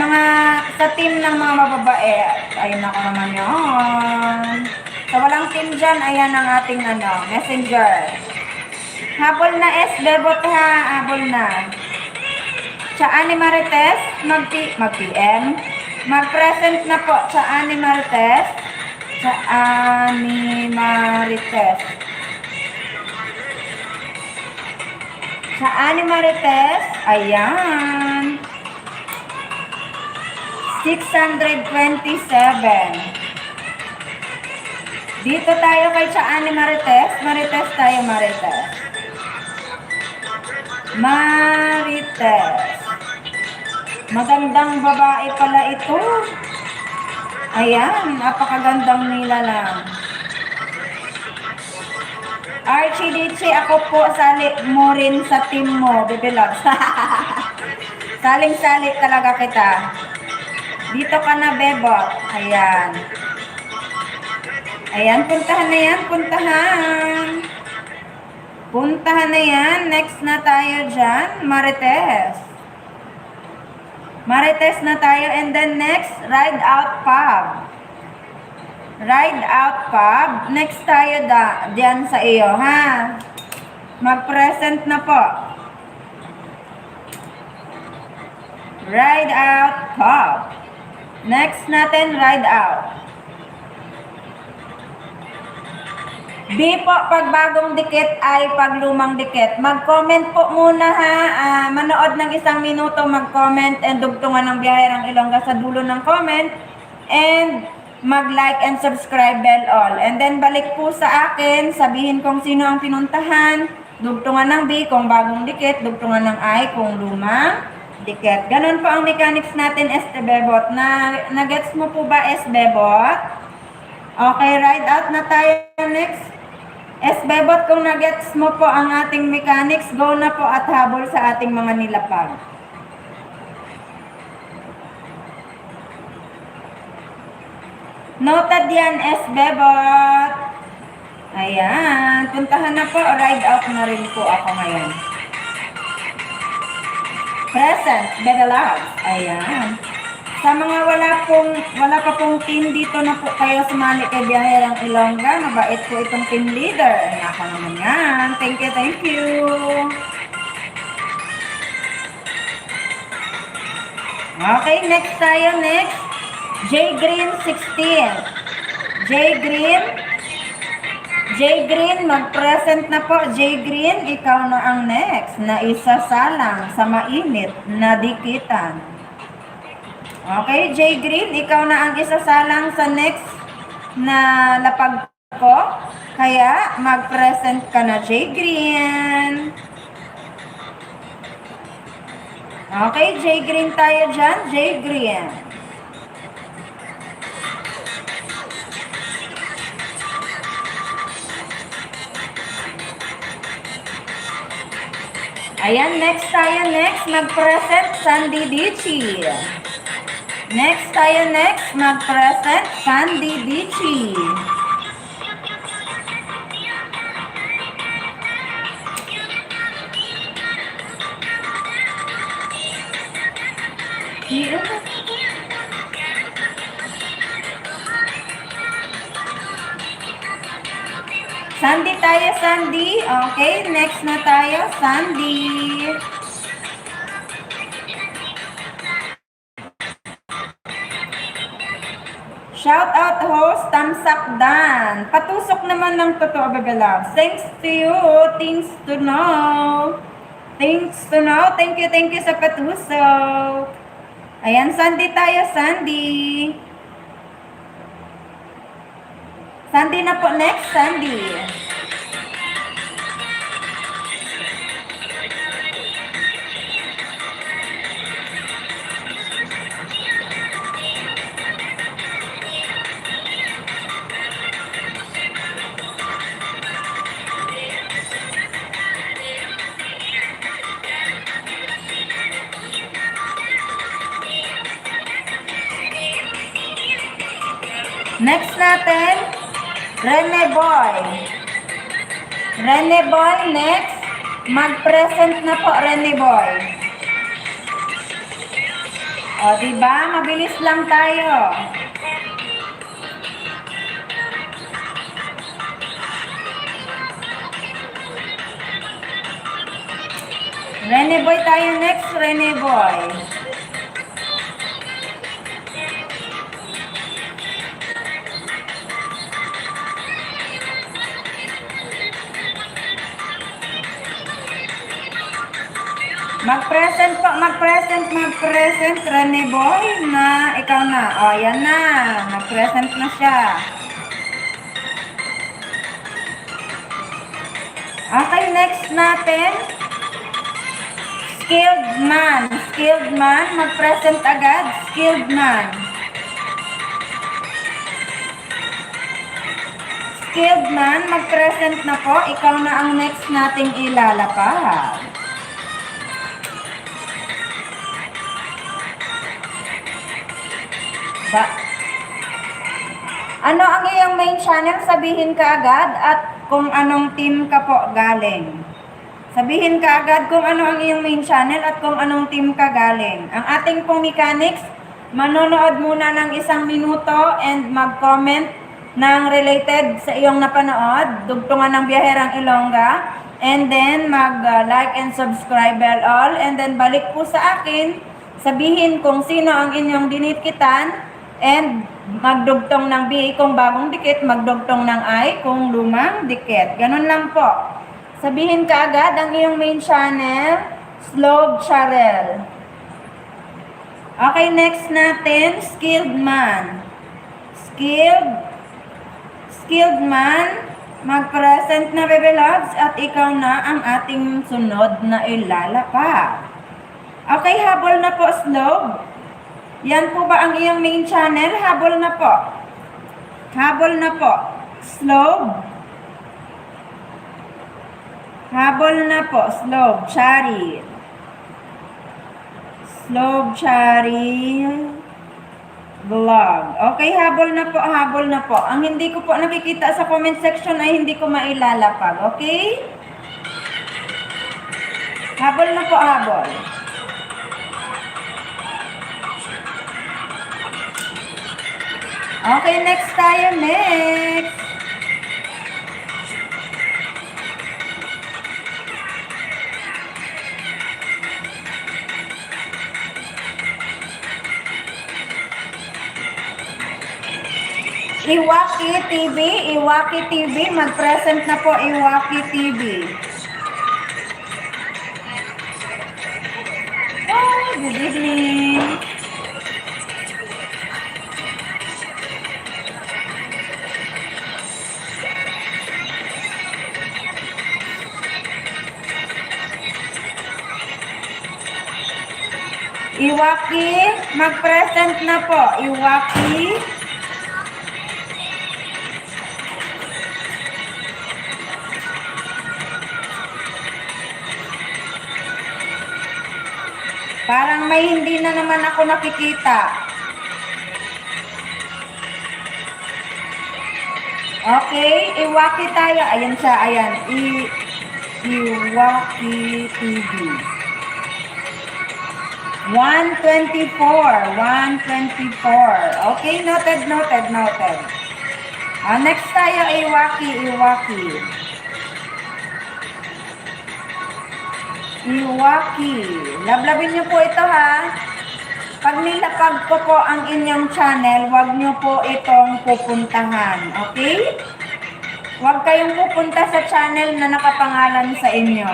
team ng mga mababae. Ayun ako naman yun. Sa walang team dyan, ayan ang ating messenger. Habol na S-Bebot, ha. Habol na. Chaani Marites, mag-PM. Mag-present na po sa Animarites. Sa Animarites. Sa Animarites, ayan. 627. Dito tayo kay sa Animarites. Marites tayo, Marites. Marites. Magandang babae pala ito. Ayan, napakagandang nila lang. Archie Dichi, ako po, sali mo rin sa team mo, Bebe Loves. Saling-sali talaga kita. Dito ka na, Bebot. Ayan. Ayan, puntahan na yan, puntahan. Puntahan na yan. Next na tayo dyan, Marites. Marites na tayo, and then next, Ride Out Pub. Ride Out Pub. Next tayo diyan sa iyo, ha? Mag-present na po. Ride Out Pub. Next natin, Ride Out. B po, pag bagong dikit ay pag lumang dikit. Mag-comment po muna, ha. Manood ng 1 minuto, mag-comment and dugtungan ng Biyahirang Ilongga sa dulo ng comment. And mag-like and subscribe bell all. And then balik po sa akin, sabihin kung sino ang pinuntahan. Dugtungan ng B kung bagong dikit, dugtungan ng I kung lumang dikit. Ganon po ang mechanics natin, S-Bebot. Na-gets mo po ba, S-Bebot? Okay, ride out na tayo next. S-Bebot, kung na-gets mo po ang ating mechanics, go na po at habol sa ating mga nilapag. Noted yan, S-Bebot. Ayan, puntahan na po, ride out na rin po ako ngayon. Present, Bebe Loves. Ayan. Sa mga wala pa pong team, dito na po kayo sumali kay Biyahirang Ilongga. Mabait po itong team leader. Ako naman yan. Thank you, thank you. Okay, next tayo, next. J Green 16. J J. Green, mag-present na po. J. Green, ikaw na ang next na isasalang sa mainit na dikitan. Okay, J. Green, ikaw na ang isasalang sa next na lapag ko. Kaya, mag-present ka na, J. Green. Okay, J. Green tayo dyan. J. Green. Ayan, next tayo. Next, mag-present, Sandy Dichi. Next tayo, next, mag-present, Sandy Dichi. Sandy tayo, Sandy. Okay, next na tayo, Sandy. Shout out host, Tamsak Dan. Patusok naman ng totoo, baby love. Thanks to you. Things to know. Things to know. Thank you sa patusok. Ayan, Sandy tayo, Sandy. Sandy na po next, Sandy. Next natin, Rene Boy. Rene Boy, next. Mag-present na po, Rene Boy. O, diba? Mabilis lang tayo. Rene Boy tayo next, Rene Boy. Mag-present po, mag-present, Rene Boy, na ikaw na. O, yan na. Mag-present na siya. Okay, next natin. Skilled man. Skilled man, mag-present agad. Skilled man. Skilled man, mag-present na po. Ikaw na ang next nating ilalapag. Ano ang iyong main channel? Sabihin ka agad at kung anong team ka po galing. Sabihin ka agad kung ano ang iyong main channel at kung anong team ka galing. Ang ating pong mechanics, manonood muna ng 1 minuto and mag-comment ng related sa iyong napanood. Dugtungan ng Biyaherang Ilongga. And then mag-like and subscribe bell all. And then balik po sa akin. Sabihin kung sino ang inyong dinitkitan. And magdugtong ng B kung bagong dikit, magdugtong ng I kung lumang dikit. Ganun lang po. Sabihin ka agad ang iyong main channel, Slow Charel. Okay, next natin, skilled man. Skilled man, mag-present na, baby loves, at ikaw na ang ating sunod na ilalapag. Okay, habol na po, slow. Yan po ba ang iyong main channel? Habol na po. Habol na po. Slow. Habol na po. Slow. Chari. Slow Chari Vlog. Okay, habol na po. Habol na po. Ang hindi ko po nakikita sa comment section ay hindi ko mailalapag. Okay? Habol na po. Habol. Okay, next tayo. Next. Iwaki TV, Iwaki TV, mag-present na po Iwaki TV. Oh, good evening. Iwaki, mag-present na po. Iwaki. Parang may hindi na naman ako nakikita. Okay, Iwaki tayo. Ayan siya, ayan. Iwaki TV. 124. 124. Okay, noted. Next tayo, Iwaki. Iwaki. Lablabin niyo po ito, ha. Pag nilapag ko po ang inyong channel, huwag niyo po itong pupuntahan. Okay? Huwag kayong pupunta sa channel na nakapangalan sa inyo.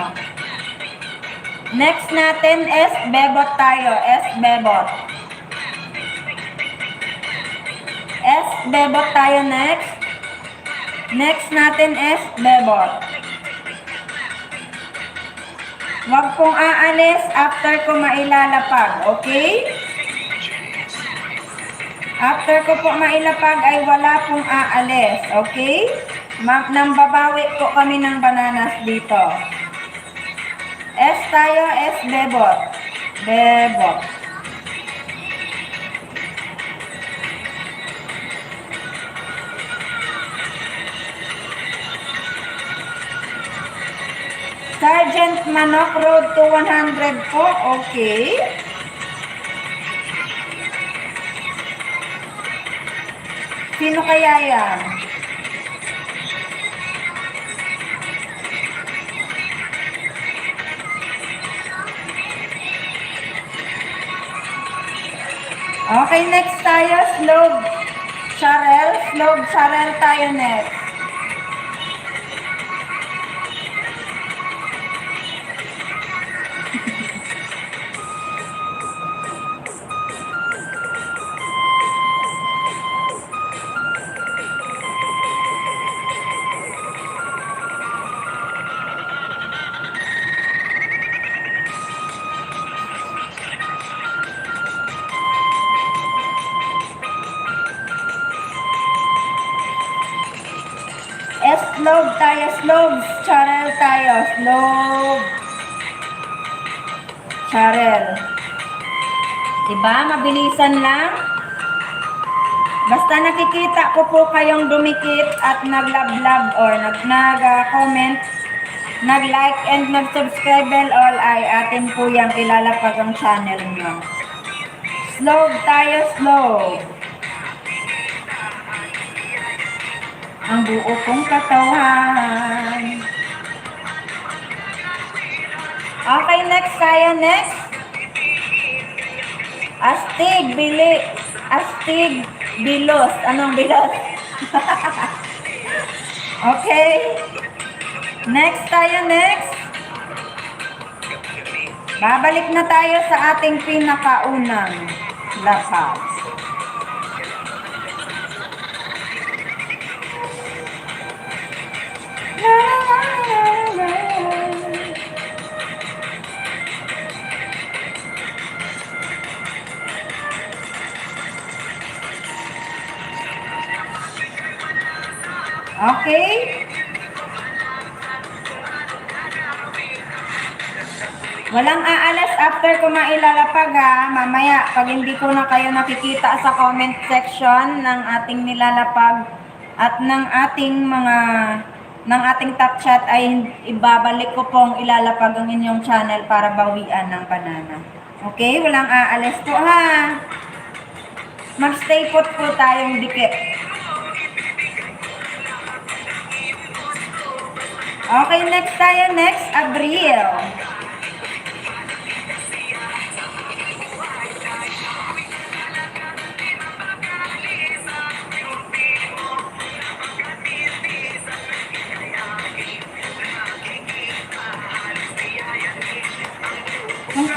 Next natin is Bebot tayo. Bebot. Bebot tayo next. Next natin is Bebot. Huwag pong aalis after ko mailalapag. Okay? After ko po mailapag ay wala pong aalis. Okay? Nambabawi po kami ng bananas dito. Tayo, Bebot. Bebot. Sergeant Manok, road to 100 po. Okay. Sino kaya yan? Okay, next tayo, Slog Charel tayo next. Slog tayo, Charel tayo, Charel. Diba? Mabilisan lang. Basta nakikita ko po kayong dumikit at nag-love or nag-comment, nag-like and nag-subscribe bell all ay atin po yung ilalapag ang channel nyo. Slog tayo, ang buo kong katawan. Okay, next tayo, next. Astig bilos. Anong bilos? Okay. Next tayo, next. Babalik na tayo sa ating pinakaunang lapag. Okay? Walang aalis after ko mailalapag, ha. Mamaya, pag hindi ko na kayo nakikita sa comment section ng ating nilalapag at ng ating top chat ay ibabalik ko pong ilalapag ang inyong channel para bawian ng banana. Okay? Walang aalis po, ha. Mag-stay put po tayong dikit. Okay, next tayo. Next, Abril.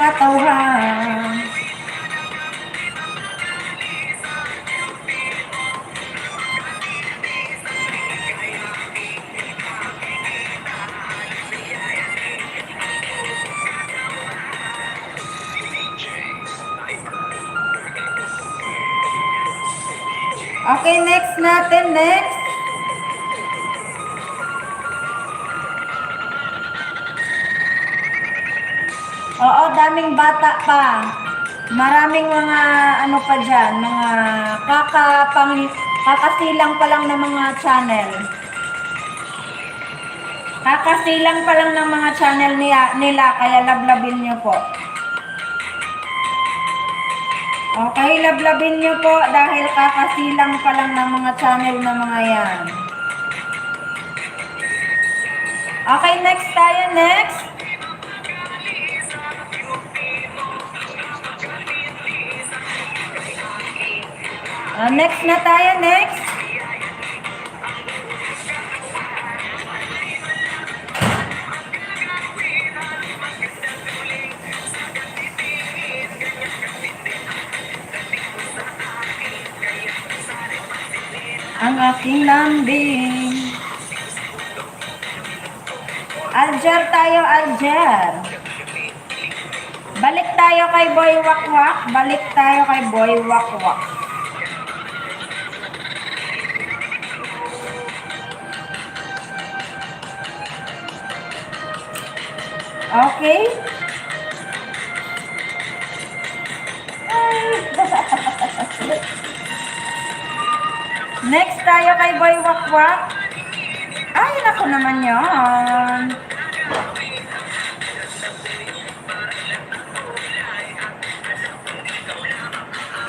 katawan. Okay, next natin, next. Oo, daming bata pa. Maraming mga ano pa dyan, mga kakasilang pa lang ng mga channel. Kakasilang pa lang ng mga channel nila, kaya lablabin nyo po. Okay, lablabin nyo po dahil kakasilang pa lang ng mga channel na mga yan. Okay, next tayo, next. Next na tayo, next. Ang aking lambing. Alger tayo, Alger. Balik tayo kay Boy Wakwak. Balik tayo kay Boy Wakwak. Okay? Next tayo kay Boy Wakwak. Ay, naku naman yun.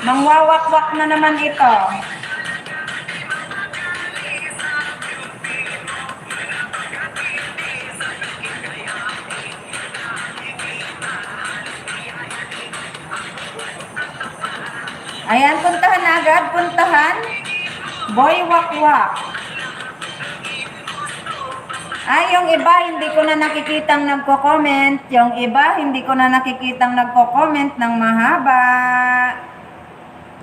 Mangwawakwak na naman ito. Ayan, puntahan na agad, puntahan. Boy Wakwak. Ay, yung iba, hindi ko na nakikitang nagko-comment. Yung iba, hindi ko na nakikitang nagko-comment ng mahaba.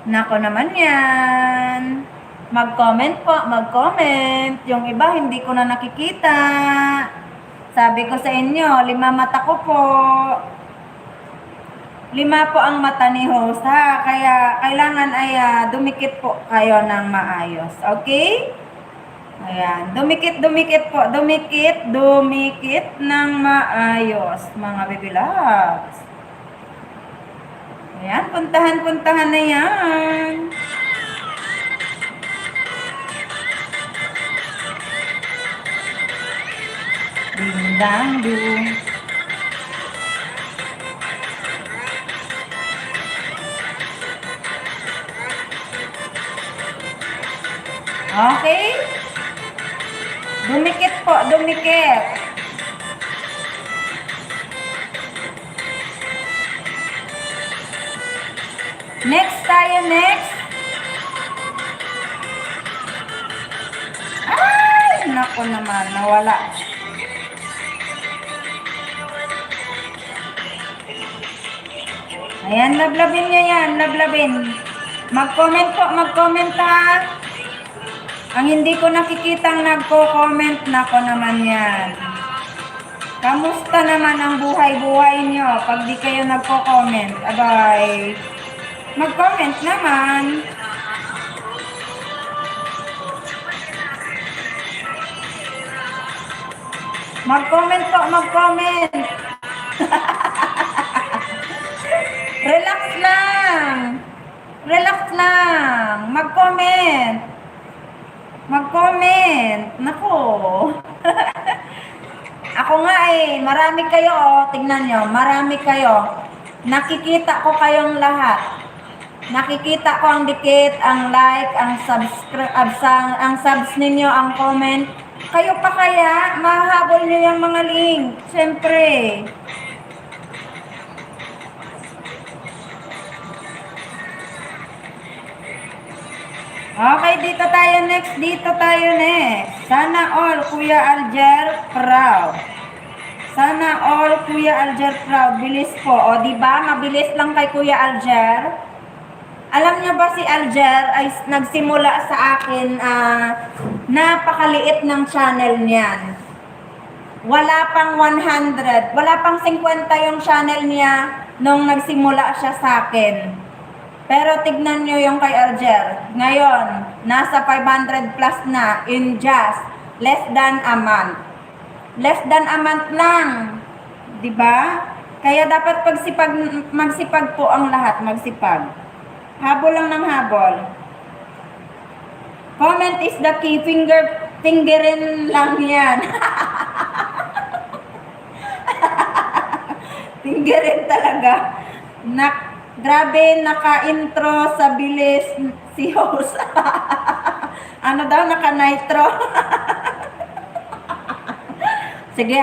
Nako naman yan. Mag-comment po, mag-comment. Yung iba, hindi ko na nakikita. Sabi ko sa inyo, 5 mata ko po. 5 po ang mata ni host, ha? Kaya kailangan ay dumikit po kayo ng maayos. Okay? Ayan. Dumikit po. Dumikit ng maayos, mga bibilabs. Ayan. Puntahan na yan. Ding-dang-dung. Okay? Dumikit po, dumikit. Next tayo, next. Ay, naku naman, nawala. Ayan, lablabin nyo yan, lablabin. Mag-comment po, mag-comment ha. Ang hindi ko nakikitang nagko-comment, nako naman yan. Kamusta naman ang buhay-buhay nyo pag di kayo nagko-comment? Abay, mag-comment naman. Mag-comment po, mag-comment. Relax lang. Relax lang. Mag-comment. Mag-comment. Nako. Ako nga marami kayo, tingnan nyo, marami kayo. Nakikita ko kayong lahat. Nakikita ko ang dikit, ang like, ang subscribe, ang subs ninyo, ang comment. Kayo pa kaya, mahabol nyo yung mga link. Siyempre. Okay, dito tayo next. Sana all, Kuya Alger, proud. Sana all Kuya Alger proud. Bilis po. O, di ba? Mabilis lang kay Kuya Alger. Alam niyo ba si Alger ay nagsimula sa akin, napakaliit ng channel niyan. Wala pang 100, wala pang 50 yung channel niya nung nagsimula siya sa akin. Pero tignan niyo yung kay Alger. Ngayon, nasa 500 plus na in just less than a month. Less than a month lang. 'Di ba? Kaya dapat magsipag po ang lahat, magsipag. Habol lang ng habol. Comment is the key. Fingerin lang yan. Fingerin talaga. Grabe, naka-intro sa bilis si host. Ano daw, naka-nitro. Sige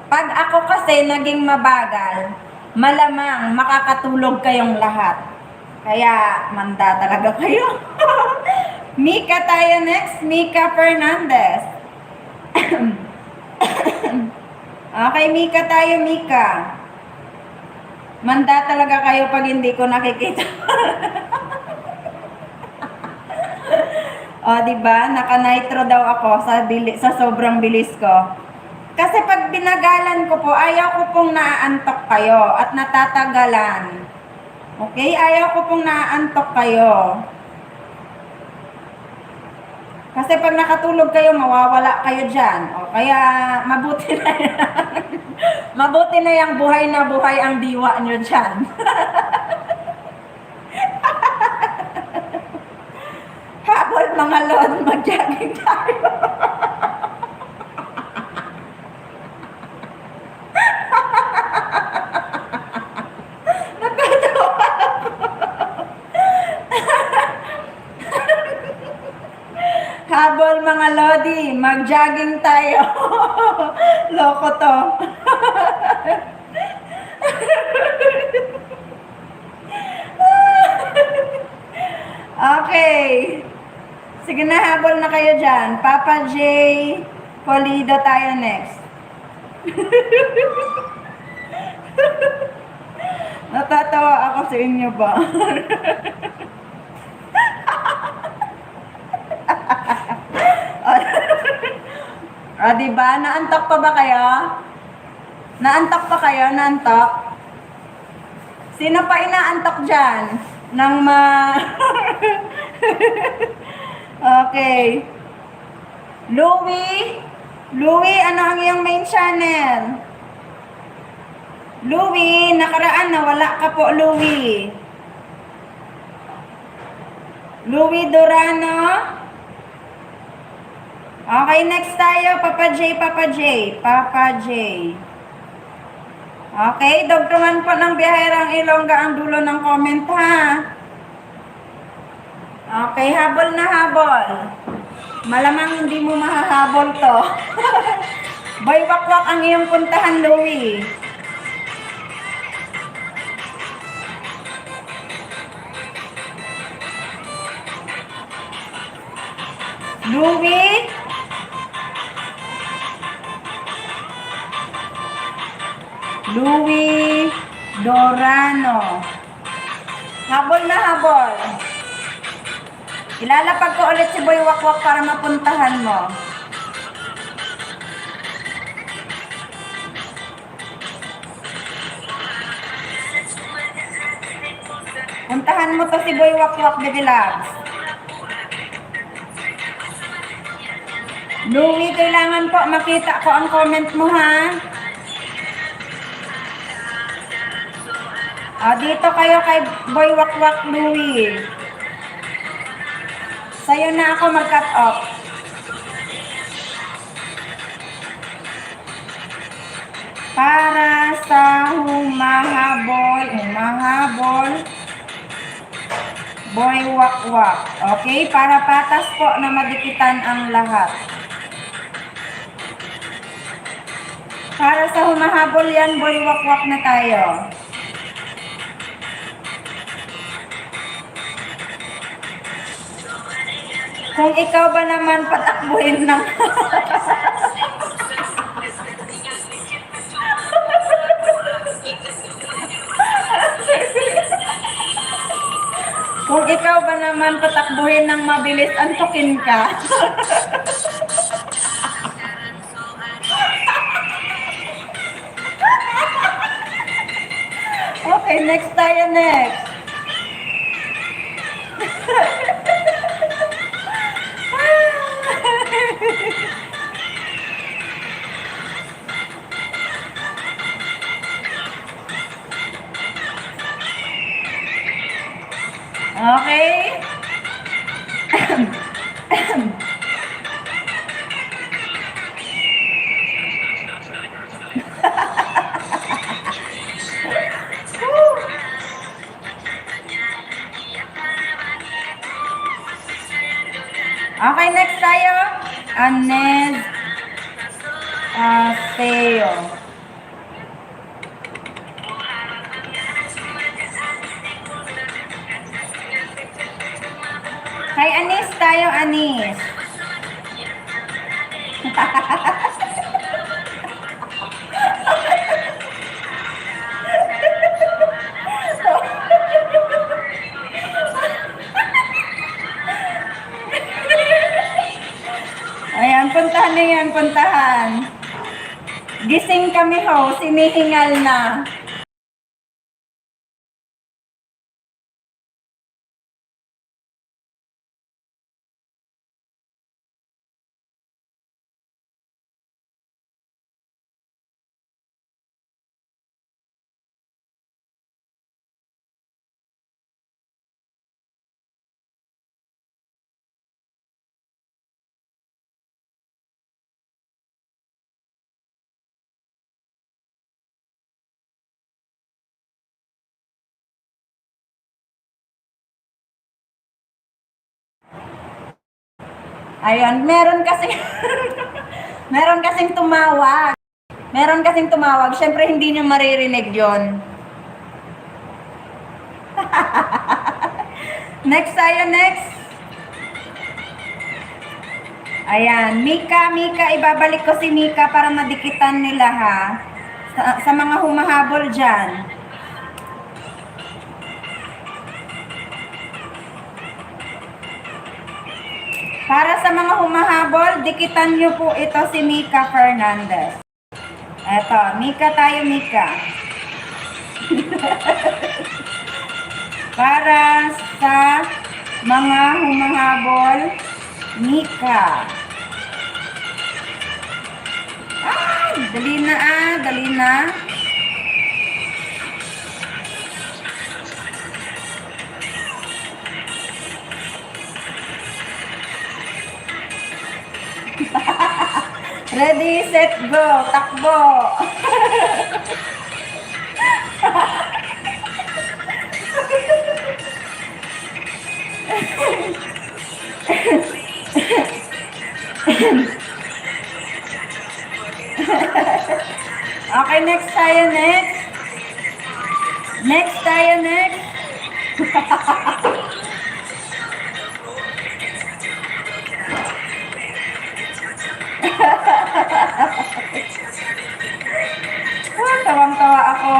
pag ako kasi naging mabagal, malamang makakatulog kayong lahat. Kaya, manda talaga kayo. Mika tayo next. Mika Fernandez. Okay, Mika tayo, Mika. Manda talaga kayo pag hindi ko nakikita. O, diba? Naka-nitro daw ako sa sobrang bilis ko. Kasi pag binagalan ko po, ayaw ko pong naaantok kayo at natatagalan. Okay? Ayaw ko pong naaantok kayo. Kasi pag nakatulog kayo, mawawala kayo dyan. O, kaya mabuti na yan. Mabuti na yung buhay na buhay ang diwa nyo dyan. Habol mga lord, mag-jogging tayo. Habol mga lodi, mag-jogging tayo. Loko to. Okay. Sige na, habol na kayo dyan. Papa J. Polido tayo next. Natatawa ako sa inyo ba? O, diba? Naantok pa ba kayo? Naantok pa kayo? Naantok? Sino pa inaantok dyan? Okay. Louie? Louie, ano ang iyong main channel? Louie, nakaraan na wala ka po, Louie. Louie Durano? Okay, next tayo, Papa J, Papa J, Papa J. Okay, dugtungan po ng Biyaherang Ilongga ang dulo ng comment, ha? Okay, habol na habol. Malamang hindi mo mahahabol to. Boy Wakwak ang iyong puntahan, Louie. Louie? Louie Dorano. Habol na habol. Ilalapag ko ulit si Boy Wakwak para mapuntahan mo. Puntahan mo to si Boy Wakwak, Baby Loves. Louie, kailangan po makita ko ang comment mo, ha? Dito kayo kay Boy Wakwak, Louie. Sa'yo na ako mag-cut off. Para sa humahabol, Boy Wakwak. Okay? Para patas po na madikitan ang lahat. Para sa humahabol yan, Boy Wakwak na tayo. Kung ikaw ba naman patakbuhin ng... tatakbuhin ng mabilis, antukin ka. Okay, next tayo, next. Okay. Okay, next tayo. Anes Aseo. Kay Anis tayo, Anis. Ayan, puntahan na yan, puntahan. Gising kami ho, sinihingal na. Ayan, meron kasi meron kasing tumawag. Meron kasing tumawag. Siyempre, hindi niyo maririnig yon. Next tayo, next. Ayan, Mika, ibabalik ko si Mika para madikitan nila ha. Sa mga humahabol dyan. Para sa mga humahabol, dikitan nyo po ito si Mika Fernandez. Eto, Mika tayo, Mika. Para sa mga humahabol, Mika. Dali na dali na. Ready, set, go. Takbo. Okay, next tayo, next. Next tayo, next. Tawang-tawa ako.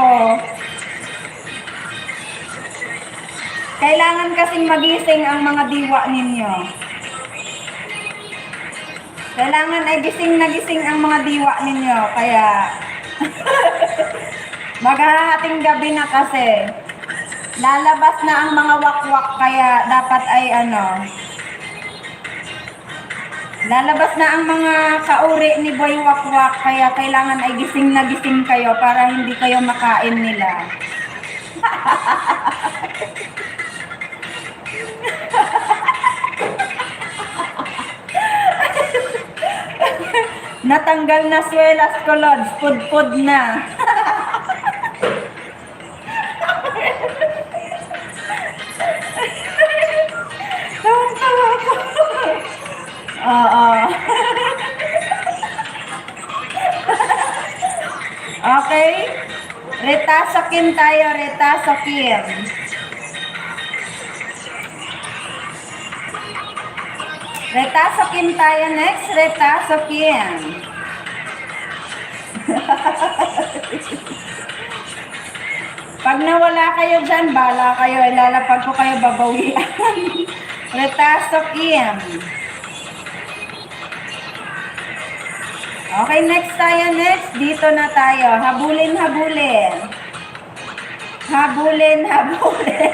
Kailangan kasing magising ang mga diwa ninyo. Kailangan ay gising na gising ang mga diwa ninyo. Kaya, maghahating gabi na kasi. Lalabas na ang mga wakwak. Kaya dapat ay lalabas na ang mga kauri ni Boy Wakwak. Kaya kailangan ay gising na gising kayo para hindi kayo makain nila. Natanggal na swelas ko, Lods. Pud-pud na. Oo. Okay. Retasokin tayo, retasokin. Retasokin tayo next, retasokin. Pag nawala kayo dyan, bala kayo, ilalapag ko kayo babawian. Retaso Kim. Okay, next tayo, next. Dito na tayo. Habulin, habulin. Habulin, habulin.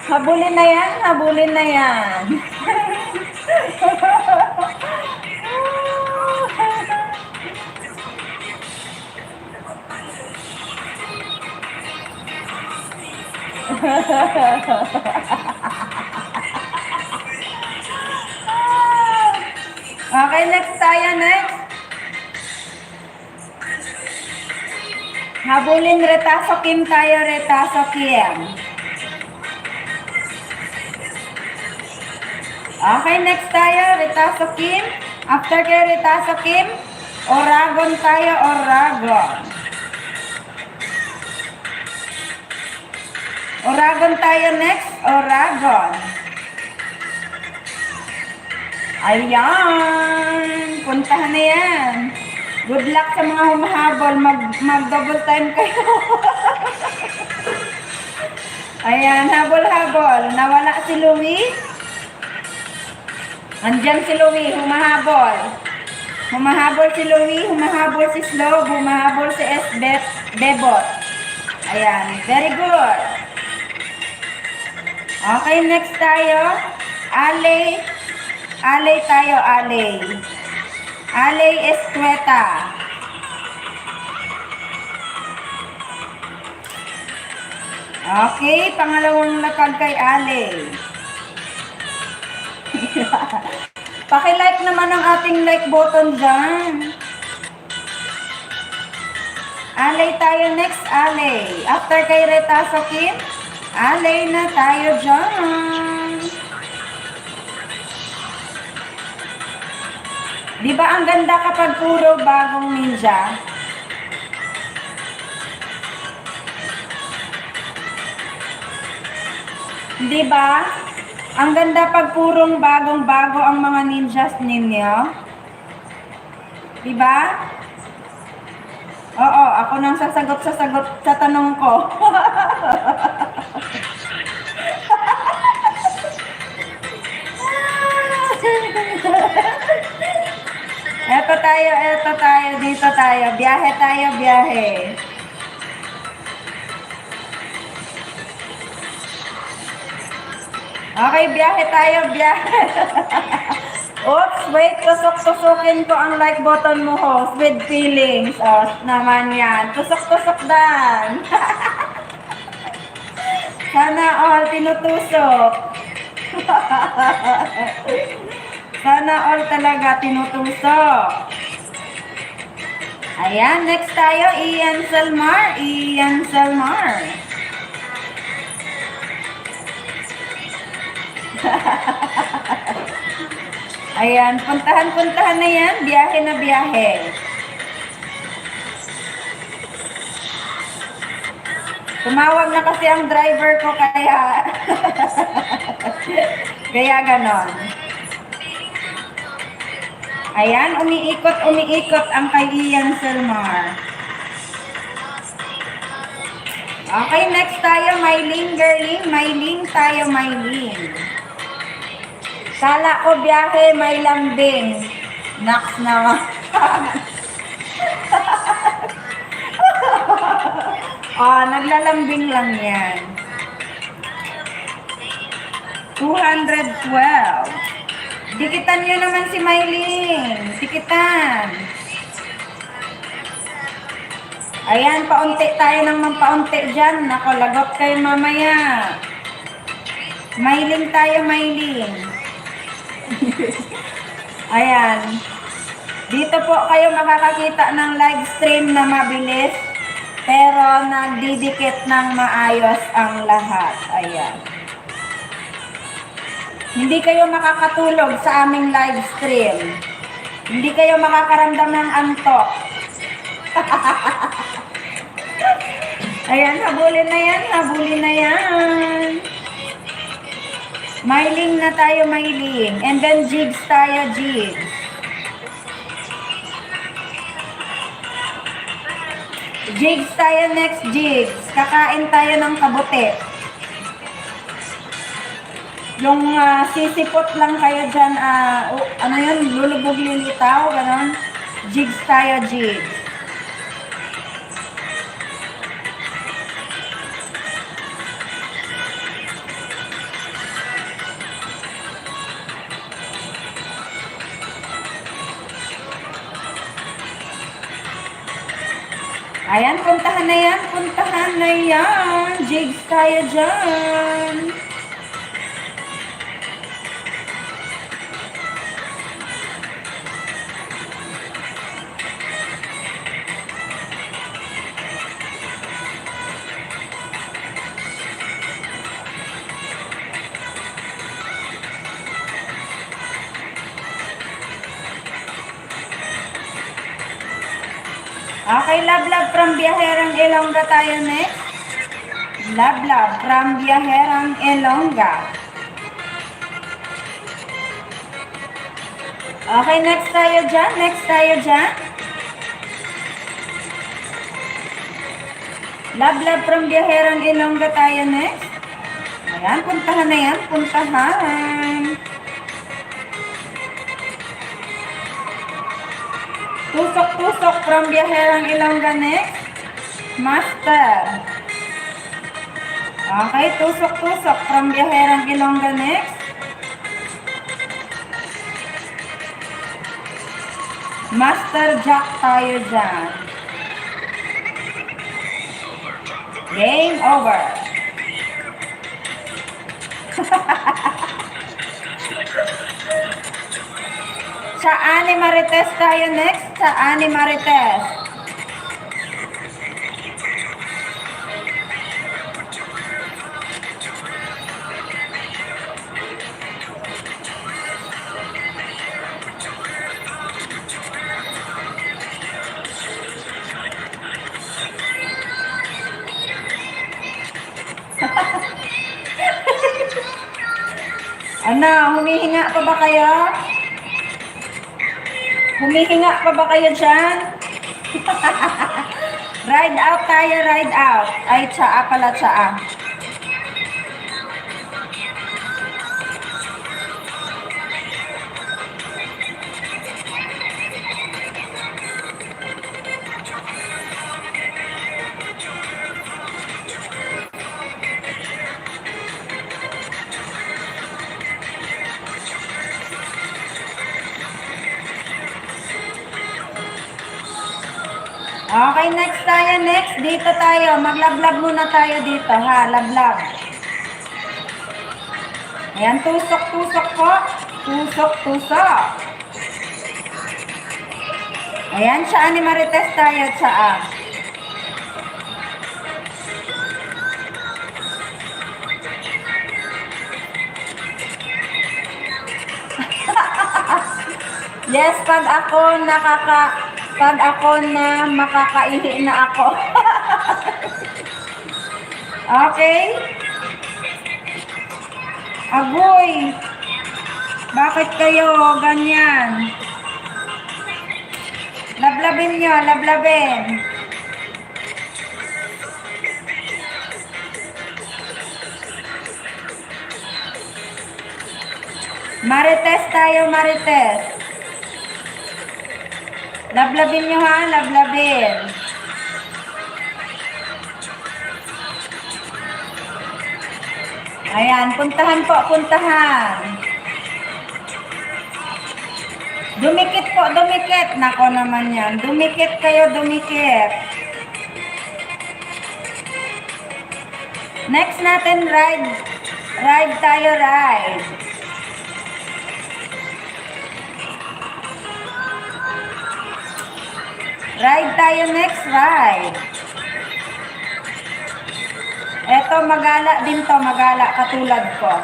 Habulin na yan, habulin na yan. Okay, next tayo, next. Habulin, Retaso Kim tayo, Retaso Kim. Okay, next tayo, Retaso Kim. After kay Retaso Kim, Oragon tayo, Oragon. Oragon tayo next, Oragon. Ayan, puntahan na yan. Good luck sa mga humahabol, mag-double time kayo. Ayan, habol-habol. Nawala si Louie. Andyan si Louie, humahabol. Humahabol si Louie, humahabol si Slow, humahabol si Bebot. Ayan, very good. Okay, next tayo. Alay. Alay tayo, Alay. Alay Escueta. Okay, pangalawang lapag kay Alay. Paki-like naman ang ating like button dyan. Alay tayo next, Alay. After kay Retaso Kim, Alay na tayo dyan. Di ba ang ganda kapag puro bagong ninja? Di ba? Ang ganda pag purong bagong-bago ang mga ninjas ninyo. Di ba? Oo, ako nang sasagot sa tanong ko. Eto tayo, dito tayo. Biyahe tayo, biyahe. Okay, biyahe tayo, biyahe. Oops, wait, tusok-tusokin ko ang like button mo, host, with feelings. O, naman yan. Tusok-tusok dan. Sana all tinutusok. Sana all talaga tinutusok. Ayan, next tayo, Ian Salmar. Ian Salmar. Ayan, puntahan na yan. Biyahe na biyahe. Tumawag na kasi ang driver ko kaya kaya ganon. Ayan, umiikot ang kay Ian Selmar. Okay, next tayo, Mylene Gerling. Mylene tayo, Mylene. Kala ko biyahe, may lambing. Naks naman. Oh, naglalambing lang yan. 212. Dikitan nyo naman si Mylene. Dikitan. Ayan, paunti tayo ng mampaunti dyan. Nako, lagot kayo mamaya. Mylene tayo, Mylene. Ayan. Dito po kayo makakakita ng live stream na mabilis. Pero nagdidikit ng maayos ang lahat. Ayan. Hindi kayo makakatulog sa aming live stream. Hindi kayo makakaramdam ng antok. Ayan, habulin na yan, habulin na yan. Mylene na tayo, Mylene. And then jigs tayo, jigs. Jigs tayo next, jigs. Kakain tayo ng kabote. Yung sisipot lang kayo dyan, ano yun, lulubog lilitaw, ganon. Jigs tayo, jigs. Ayan, puntahan na yan, puntahan na yan. Jigs tayo dyan. Okay, love from Biyaherang Ilongga tayo next. Love from Biyaherang Ilongga. Okay, next tayo dyan. Love from Biyaherang Ilongga tayo next. Ayan, puntahan na yan, puntahan. Tusok-tusok from Biyaherang Ilongga next. Master. Okay, tusok-tusok from Biyaherang Ilongga next. Master Jack tayo dyan. Game over. Sa Ani Marites tayo next. Sa Ani Marites. Ano, humihinga pa ba kayo? Humihinga pa ba kayo dyan? Ride out tayo, ride out. Ay, tsaa pala, tsaa. Okay, next tayo, next. Dito tayo. Maglablab muna tayo dito, ha? Lablab. Ayan, tusok-tusok po. Tusok-tusok. Ayan, siya Ani Marites tayo, siya. Yes, pag ako na makakaihi na ako. Okay? Agoy! Bakit kayo ganyan? Lablabin nyo, lablabin. Marites tayo, Marites. Lablabin nyo ha, lablabin. Ayan, puntahan po, puntahan. Dumikit po, dumikit. Nako naman yan. Dumikit kayo, dumikit. Next natin, ride. Ride tayo, ride. Ride tayo next, ride. Eto, magala din to, magala, katulad ko.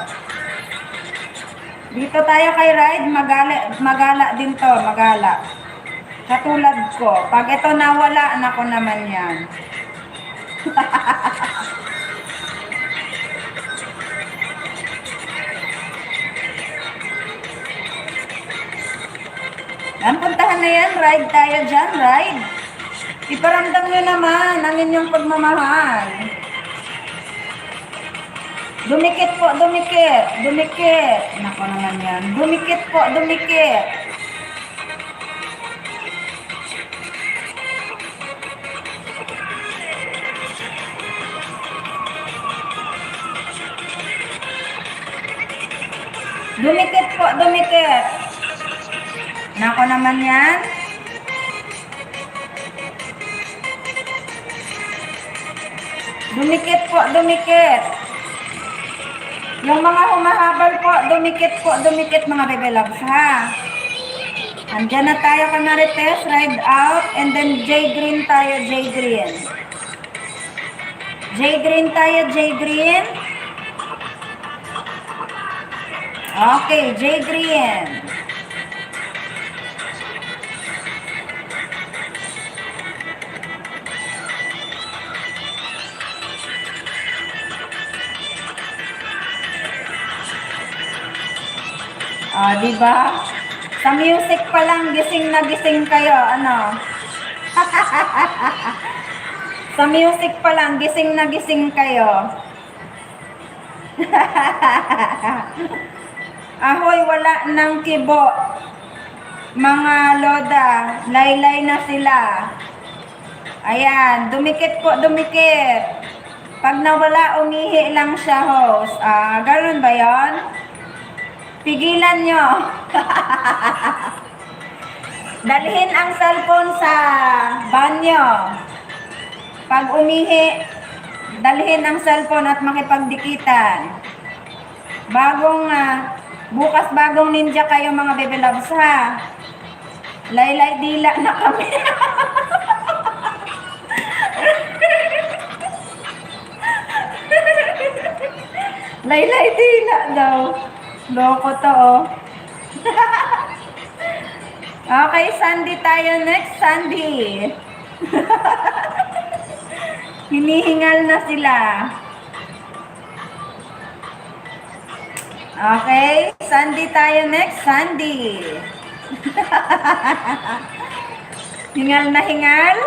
Dito tayo kay ride, magala din to, magala. Katulad ko. Pag ito nawala, nako naman yan. Yan, puntahan na yan. Ride tayo dyan, ride. Iparamdam nyo naman ang inyong pagmamahal. Dumikit po, dumikit. Dumikit. Nako naman yan. Dumikit po, dumikit. Dumikit po, dumikit. Nako naman yan. Dumikit po, dumikit. Yung mga humahabol po, dumikit mga bebe loves, ha? Andyan na tayo kay Marites, ride out, and then J Green tayo, J Green. J Green tayo, J Green. Okay, J Green. Diba? Sa music pa lang, gising na gising kayo, ano? Sa music pa lang, gising na gising kayo. Ahoy, wala nang kibo. Mga loda, laylay na sila. Ayan, dumikit po, dumikit. Pag nawala, umihi lang siya, host. Ganun ba yon? Pigilan nyo. Dalhin ang cellphone sa banyo. Pag umihi, dalhin ang cellphone at makipagdikitan. Bukas bagong ninja kayo mga bebe loves, ha. Laylay dila na kami. Laylay dila daw. Loko to, oh. Okay, Sandy tayo next, Sandy. Hinihingal na sila. Okay, Sandy tayo next, Sandy. Hingal na hingal.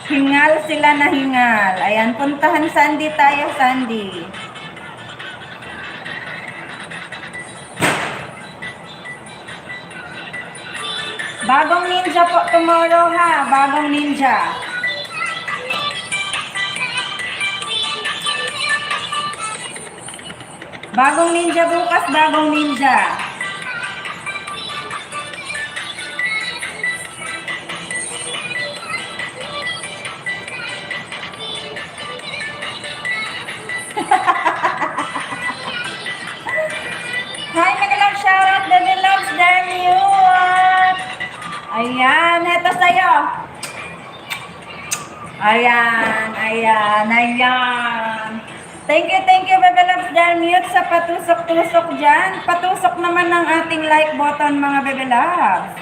Hingal sila na hingal. Ayan, puntahan Sandy tayo, Sandy. Bagong ninja po tomorrow, ha. Bagong ninja. Bagong ninja bukas, bagong ninja. Hi, mga love, shoutout, baby loves, damn you. Ayan, eto sa'yo. Ayan. Thank you, baby loves, damn you, sa patusok-tusok dyan. Patusok naman ng ating like button, mga baby loves.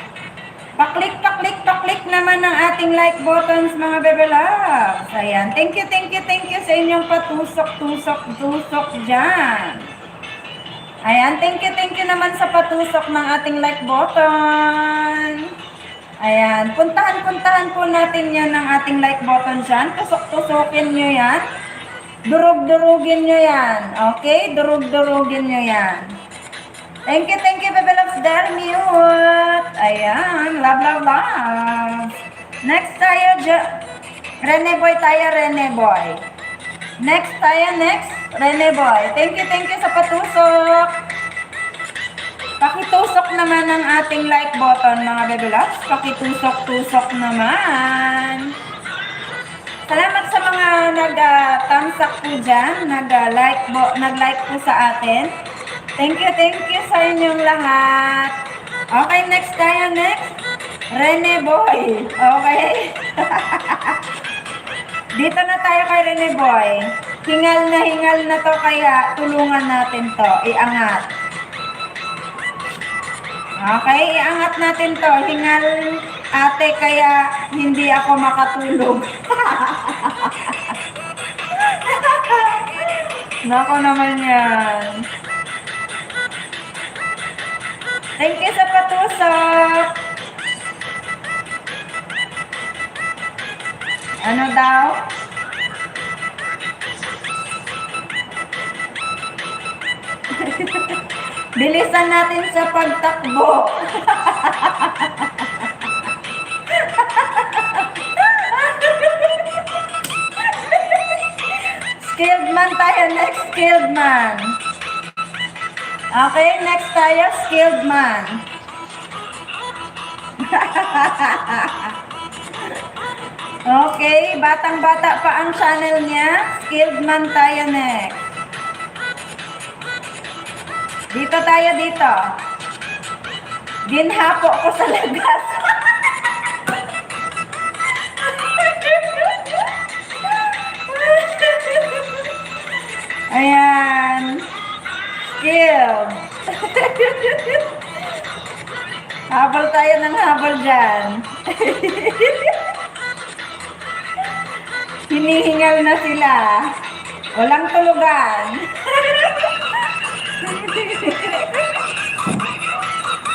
Paklik naman ng ating like buttons, mga baby loves. Ayan, thank you sa inyong patusok-tusok dyan. Ayan, thank you naman sa patusok ng ating like button. Ayan, puntahan po natin yan ng ating like button dyan. Tusok-tusokin nyo yan. Durug-durugin nyo yan. Okay? Durug-durugin nyo yan. Thank you, baby loves, dare mute. Ayan, love. Next tayo, Rene Boy tayo, Rene Boy. Next, Rene Boy. Thank you sa patusok. Pakitusok naman ang ating like button, mga baby loves. Pakitusok naman. Salamat sa mga nag-thumbs up po dyan, nag-like po sa atin. Thank you sa inyong lahat. Okay, next tayo, Rene Boy. Okay. Dito na tayo kay Rene Boy. Hingal na to, kaya tulungan natin to. Iangat. Okay, iangat natin to. Hingal, ate, kaya hindi ako makatulog. Nako naman yan. Thank you sa patusok. Ano daw? Bilisan natin sa pagtakbo. Skilled man tayo, next skilled man. Okay, next tayo, skilled man. Okay, batang-bata pa ang channel niya. Skilled man tayo next. Dito tayo, dito. Ginhapo ko sa lagas. Ayan. Skilled. Habol tayo ng habol dyan. Hinihingal na sila. Walang tulugan.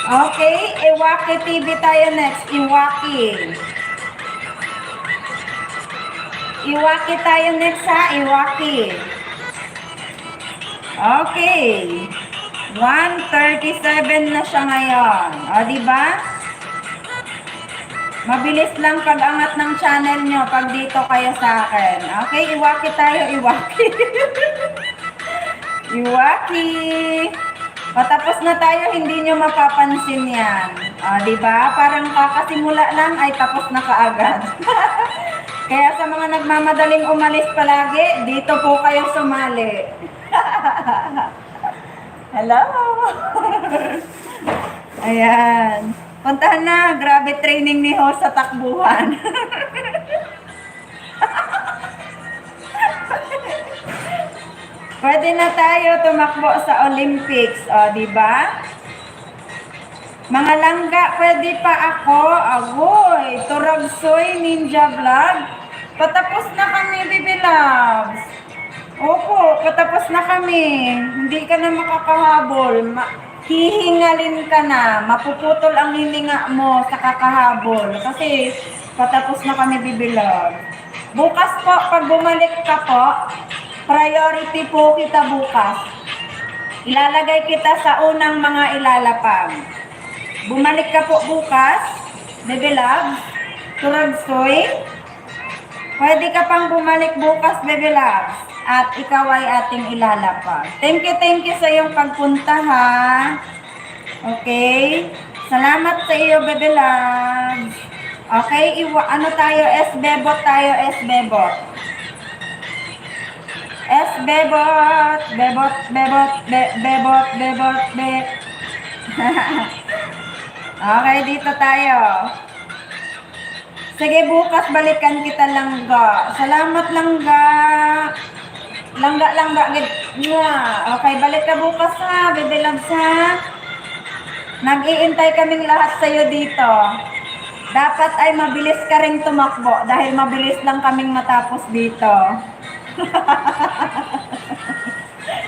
Okay, Iwaki TV tayo next. Iwaki. Iwaki tayo next ha, Iwaki. Okay. 1:37 na siya ngayon. O, diba? Mabilis lang pag-angat ng channel nyo pag dito kayo sa akin. Okay, Iwaki tayo, Iwaki. Iwaki. Patapos na tayo, hindi nyo mapapansin yan. O, diba? Parang kakasimula lang ay tapos na kaagad. Kaya sa mga nagmamadaling umalis palagi, dito po kayo sumali. Hello! Ayan. Puntahan na. Grabe training ni Ho sa takbuhan. Pwede na tayo tumakbo sa Olympics. O, diba? Mga langga, pwede pa ako. Agoy, Turagsoy Ninja Vlog. Patapos na kami, Bibi Loves. Opo, patapos na kami. Hindi ka na makakahabol. Hihingalin ka na. Mapuputol ang hininga mo sa kakahabol. Kasi patapos na kami, Bibi Loves. Bukas po, pag bumalik ka po, priority po kita bukas. Ilalagay kita sa unang mga ilalapag. Bumalik ka po bukas, Bibi Loves, Turagsoy. Pwede ka pang bumalik bukas, Bibi Loves. At ikaw ay ating ilalapag. Thank you sa iyong pagpunta, ha? Okay? Salamat sa iyo, Bibi Loves. Okay, ano tayo? S-bebot tayo, S-bebot. S-bebot, bebot, bebot, bebot, bebot, bebot. Okay, dito tayo. Sige, bukas balikan kita, langga. Salamat, langga. Langga. Okay, balik ka bukas, ha. Bibi Loves, ha. Nag-iintay kaming lahat sa'yo dito. Dapat ay mabilis ka rin tumakbo dahil mabilis lang kaming matapos dito.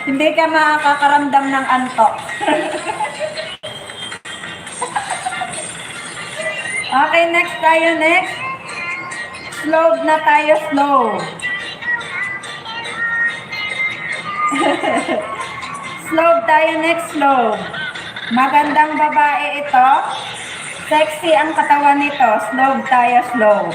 Hindi ka makakaramdam ng antok. Okay, next tayo, next. Slow na tayo, slow. Slow tayo, next, slow. Magandang babae ito. Sexy ang katawan nito. Slow tayo, slow.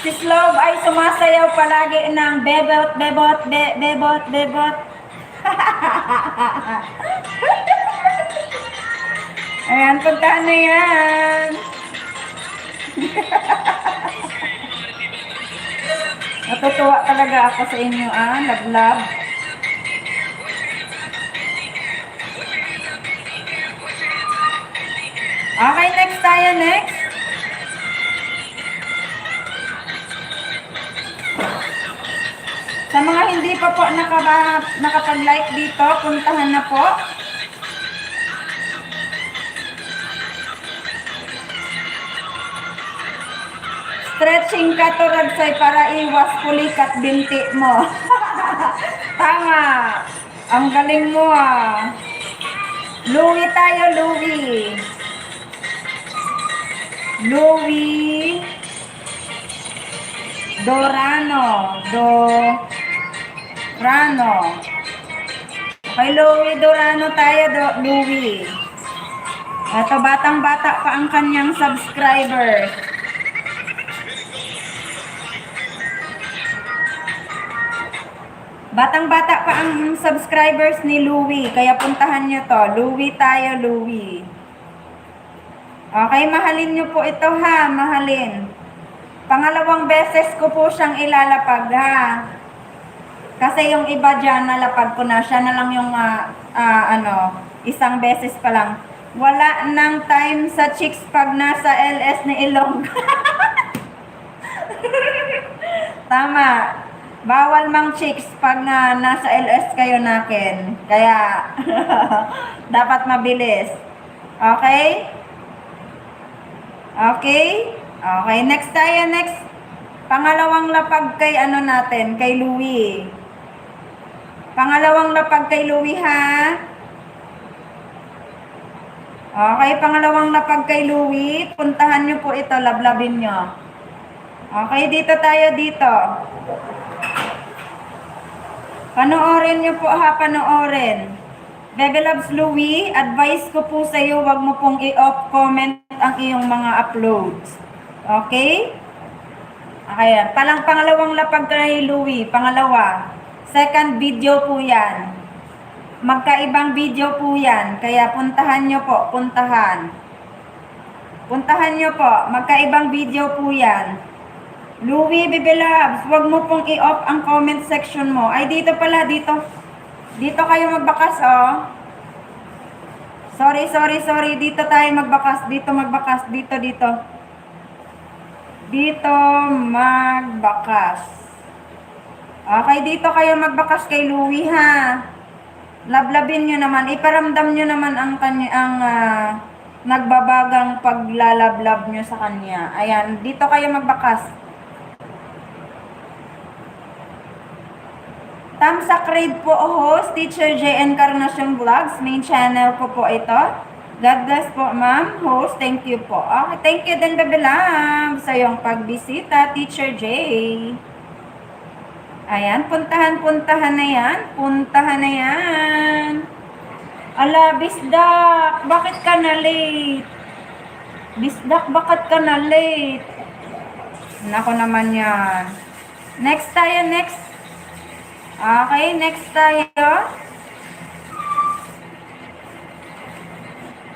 Si Slow ay sumasayaw palagi ng bebot, bebot, bebot, bebot. Ayan, puntahan na yan. Natutuwa talaga ako sa inyo, love. Okay, next tayo, next. Sa mga hindi pa po nakapag-like dito, puntahan na po. Stretching ka, Turagsay, para iwas pulikat binti mo. Tama. Ang galing mo, Louie tayo, Louie. Louie Dorano. Dorano. Kay Louie Dorano tayo, Louie. Ito, batang-bata pa ang kanyang subscribers. Batang-bata pa ang subscribers ni Louie. Kaya puntahan nyo to. Louie tayo, Louie. Okay, mahalin nyo po ito ha. Mahalin. Pangalawang beses ko po siyang ilalapag ha. Kasi yung iba dyan, nalapag ko na. Siya na lang yung isang beses pa lang. Wala nang time sa chicks pag nasa LS ni Ilong. Tama. Bawal mang chicks pag nasa LS kayo nakin. Kaya, dapat mabilis. Okay? Okay? Okay, next tayo. Next. Pangalawang lapag kay natin, kay Louie. Pangalawang lapag kay Louie ha. Okay, pangalawang lapag kay Louie. Puntahan nyo po ito, lablabin nyo. Okay, dito tayo dito. Panoorin nyo po ha, panoorin. Bebe Loves Louie, advice ko po sa iyo, wag mo pong i-off comment ang iyong mga uploads. Okay? Okay, pangalawang lapag kay Louie, pangalawa. Second video po yan. Magkaibang video po yan, kaya puntahan nyo po, puntahan. Puntahan nyo po, magkaibang video po yan. Louie, Bebe Loves, wag mo pong i-off ang comment section mo. Ay, dito pala, dito. Dito kayo magbakas, oh. Sorry. Dito tayo magbakas. Dito magbakas. Dito. Dito magbakas. Okay, dito kayo magbakas kay Louie, ha. Lablabin nyo naman. Iparamdam nyo naman ang nagbabagang paglalablab nyo sa kanya. Ayan, dito kayo magbakas. Tamsa Creed po, host, Teacher J. Encarnacion Vlogs. Main channel ko po ito. God bless po, ma'am. Host, thank you po. Okay, thank you din, Bebe Lam, sa iyong pagbisita, Teacher J. Ayan, puntahan na yan. Puntahan na yan. Ala, Bisdak, bakit ka na late? Bisdak, bakit ka na late? Nako naman yan. Next tayo, next. Okay, next tayo.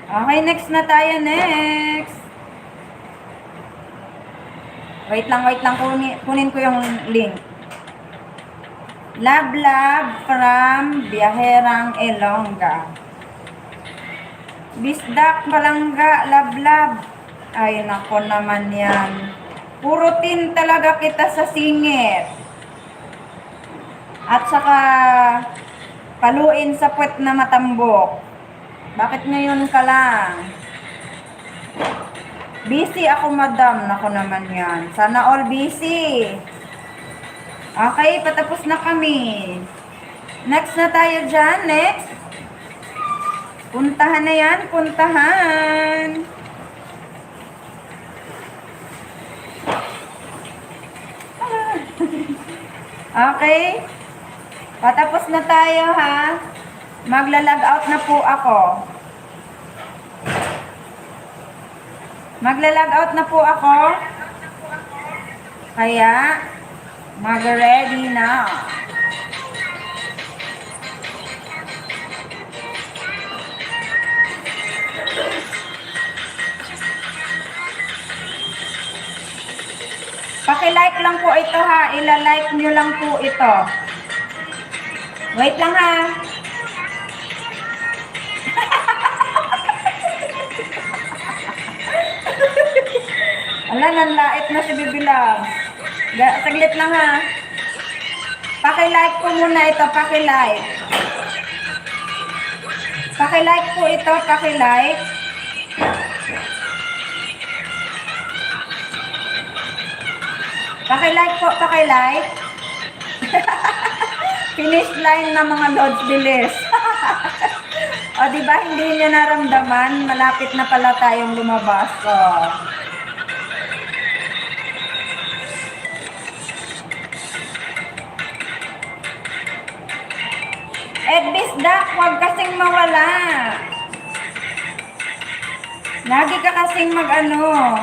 Okay, next na tayo, next. Wait lang, kunin ko yung link. Lab from Biyaherang Ilongga. Bisdak, Balangga, lab. Ay, nako naman yan. Puro tin talaga kita sa singit. At saka paluin sa puwet na matambok. Bakit ngayon ka lang? Busy ako, madam. Nako naman yan. Sana all busy. Okay, patapos na kami. Next na tayo dyan. Next. Puntahan na yan. Puntahan. Okay. Patapos na tayo, ha. Magla-log out na po ako. Magla-log out na po ako. Kaya, mag-ready na. Paki-like lang po ito, ha. Ila-like nyo lang po ito. Wait lang, ha. Ala, nanlait na si Bibilang. Saglit lang, ha. Paki-like po muna ito, paki-like. Paki-like po ito, paki-like. Paki-like po, paki-like. Finish line na mga lods, bilis. O, di ba hindi niya naramdaman? Malapit na pala tayong lumabas. O. Edbis Dak, huwag kasing mawala. Lagi ka kasing mag-ano.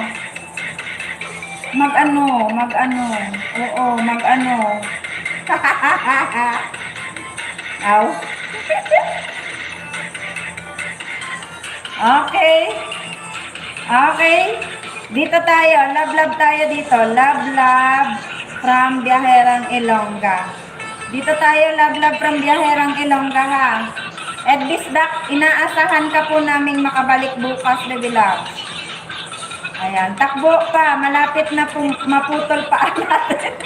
Oo, mag-ano. Aw. Okay. Okay. Dito tayo. Love tayo dito. Love from Biyaherang Ilongga. Dito tayo. Love from Biyaherang Ilongga ha. Edbis Dak, inaasahan ka po naming makabalik bukas, baby love. Ayan. Takbo pa. Malapit na po maputol pa natin.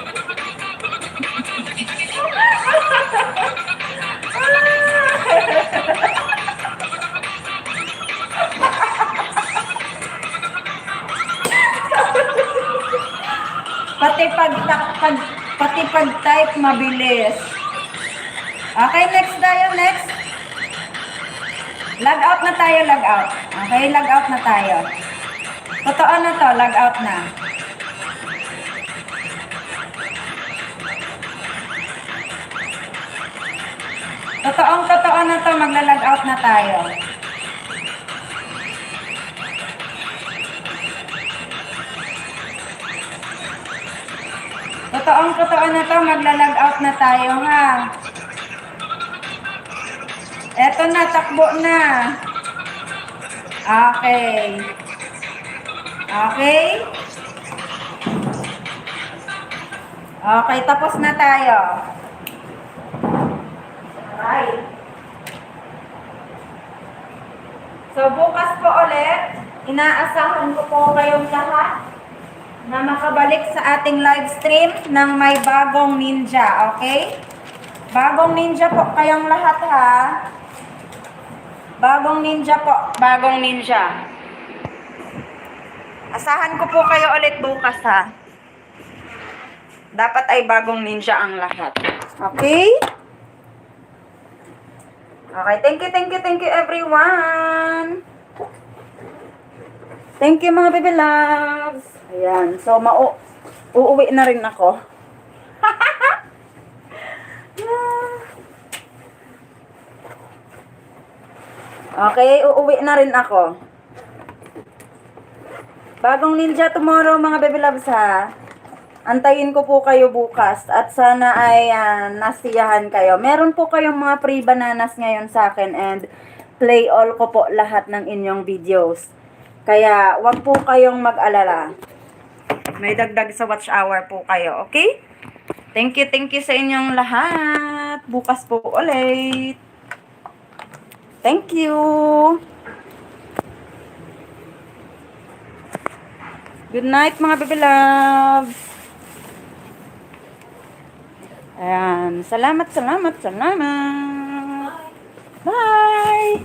Pati pag-type mabilis. Okay, next tayo, next. Log out na tayo, log out. Okay, log out na tayo. Totoo na to, log out na. Totoo na to, magla-log out na tayo. Totoo na to, magla-log out na tayo ha. Eto na, takbo na. Okay. Okay? Okay, tapos na tayo. Alright. So, bukas po ulit, inaasahan ko po kayong lahat na makabalik sa ating live stream ng may bagong ninja, okay? Bagong ninja po kayong lahat ha. Bagong ninja po, bagong ninja. Asahan ko po kayo ulit bukas ha. Dapat ay bagong ninja ang lahat. Okay? Okay, thank you everyone. Thank you mga baby loves. Ayan, so uuwi na rin ako. Okay, uuwi na rin ako. Bagong ninja tomorrow mga baby loves ha. Antayin ko po kayo bukas at sana ay nasiyahan kayo. Meron po kayong mga free bananas ngayon sa akin and play all ko po lahat ng inyong videos. Kaya wag po kayong mag-alala. May dagdag sa watch hour po kayo, okay? Thank you sa inyong lahat. Bukas po ulit. Thank you. Good night mga baby loves. Ayan. Salamat. Bye.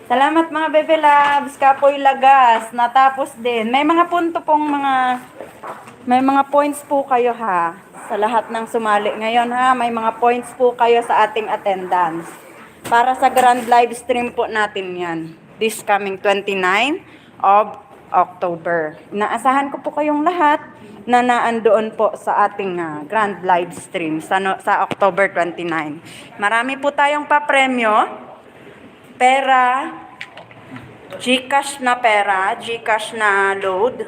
Salamat mga baby loves. Kapoy lagas. Natapos din. May mga points po kayo ha. Sa lahat ng sumali ngayon ha. May mga points po kayo sa ating attendance. Para sa grand live stream po natin yan. This coming 29 of October. Inaasahan ko po kayong lahat na naandoon po sa ating grand live stream sa October 29. Marami po tayong papremyo. Pera, GCash na pera, GCash na load.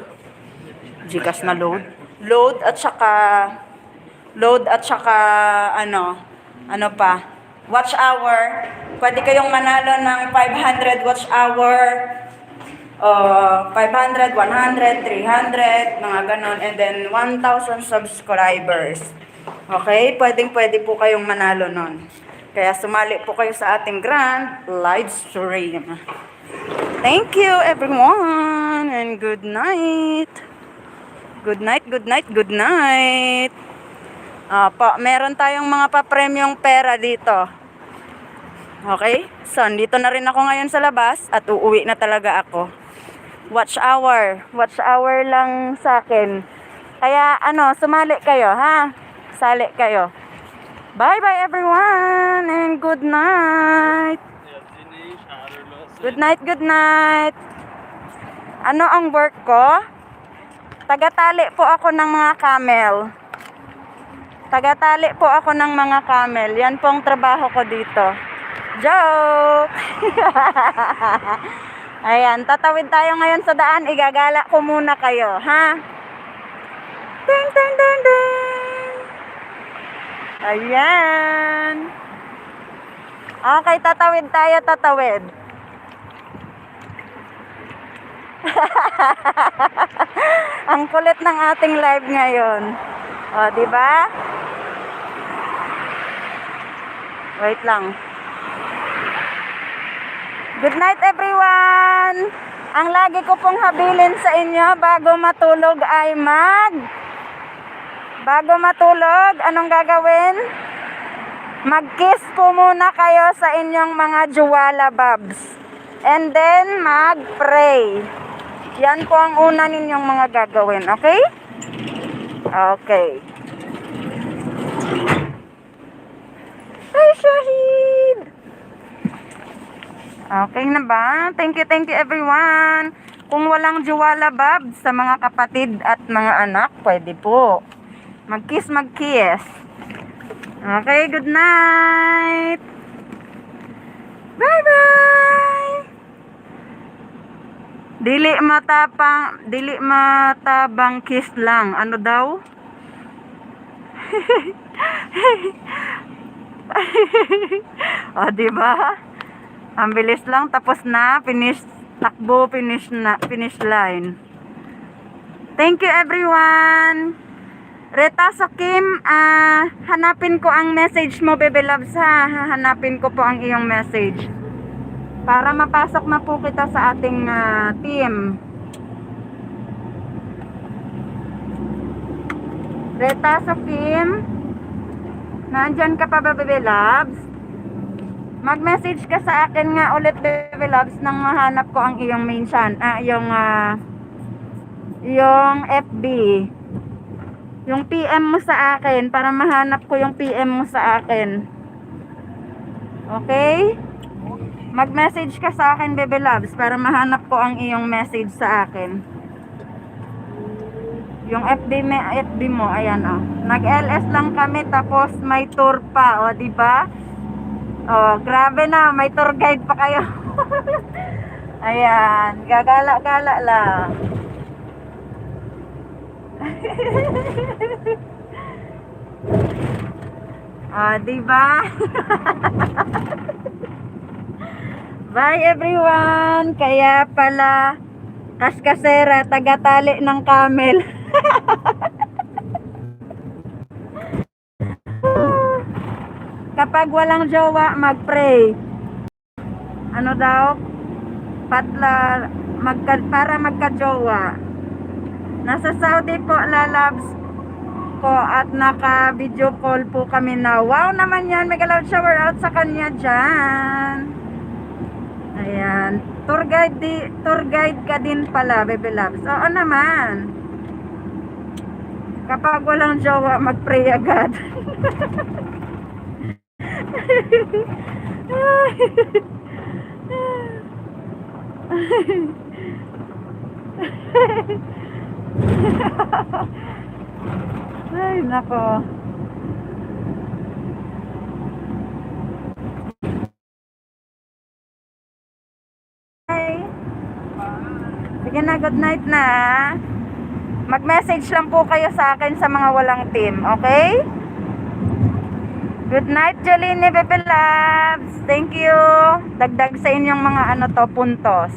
Load at saka ano pa? Watch hour. Pwede kayong manalo ng 500 watch hour. 500, 100, 300, mga ganon, and then 1,000 subscribers. Okay? Pwede po kayong manalo nun. Kaya sumali po kayo sa ating grand live stream. Thank you everyone and good night. Good night. Meron tayong mga papremyong pera dito. Okay? So, dito na rin ako ngayon sa labas at uuwi na talaga ako. Watch hour lang sa akin. Kaya sumali kayo ha. Sali kayo. Bye-bye everyone and good night. Good night, good night. Ano ang work ko? Tagatali po ako ng mga camel. Tagatali po ako ng mga camel. Yan po ang trabaho ko dito. Joke! Ayan, tatawid tayo ngayon sa daan. Igagala ko muna kayo, ha? Ding, ding, ding, ding! Ayan. Okay, tatawid tayo, tatawid. Ang kulit ng ating live ngayon. O, di ba? Wait lang. Good night everyone! Ang lagi ko pong habilin sa inyo bago matulog ay bago matulog, anong gagawin? Mag-kiss po muna kayo sa inyong mga juwala babs. And then, mag-pray. Yan po ang una ninyong mga gagawin, okay? Okay. Ay, Shahid! Okay na ba? Thank you everyone. Kung walang juwala babs sa mga kapatid at mga anak, pwede po. Mag-kiss, mag-kiss. Okay, good night. Bye-bye. Dili matabang kiss lang. Ano daw? O, diba? Ang bilis lang, tapos na, finish, takbo, finish line. Thank you everyone. Reta Sokim, hanapin ko ang message mo, Bebe Loves, ha. Hanapin ko po ang iyong message. Para mapasok na po kita sa ating team. Reta Sokim, nandyan ka pa ba, Bebe Loves? Mag-message ka sa akin nga ulit, Bebe Loves, nang mahanap ko ang iyong mention, yung FB. Yung PM mo sa akin para mahanap ko yung PM mo sa akin. Okay? Mag-message ka sa akin, Bebe Loves, para mahanap ko ang iyong message sa akin. Yung FB mo, ayan oh. Nag-LS lang kami tapos may tour pa, oh, di ba? Oh, grabe na, may tour guide pa kayo. Ayan, gagala-gala lang. Ah, diba? Bye everyone. Kaya pala kaskasera, tagatali ng camel. Kapag walang jowa, mag-pray. Ano daw? Para magka-jowa. Nasa Saudi po, lalabs ko, at naka-video call po kami na. Wow naman yan, mega loud shower out sa kanya dyan. Ayan, tour guide ka din pala, Bebe Loves. Oo naman. Kapag walang jowa, mag-pray agad. Ay, nako. Ay. Sige na, good night na. Mag-message lang po kayo sa akin sa mga walang team, okay? Good night, Jolene, Bebe Loves. Thank you. Dagdag sa inyong mga puntos.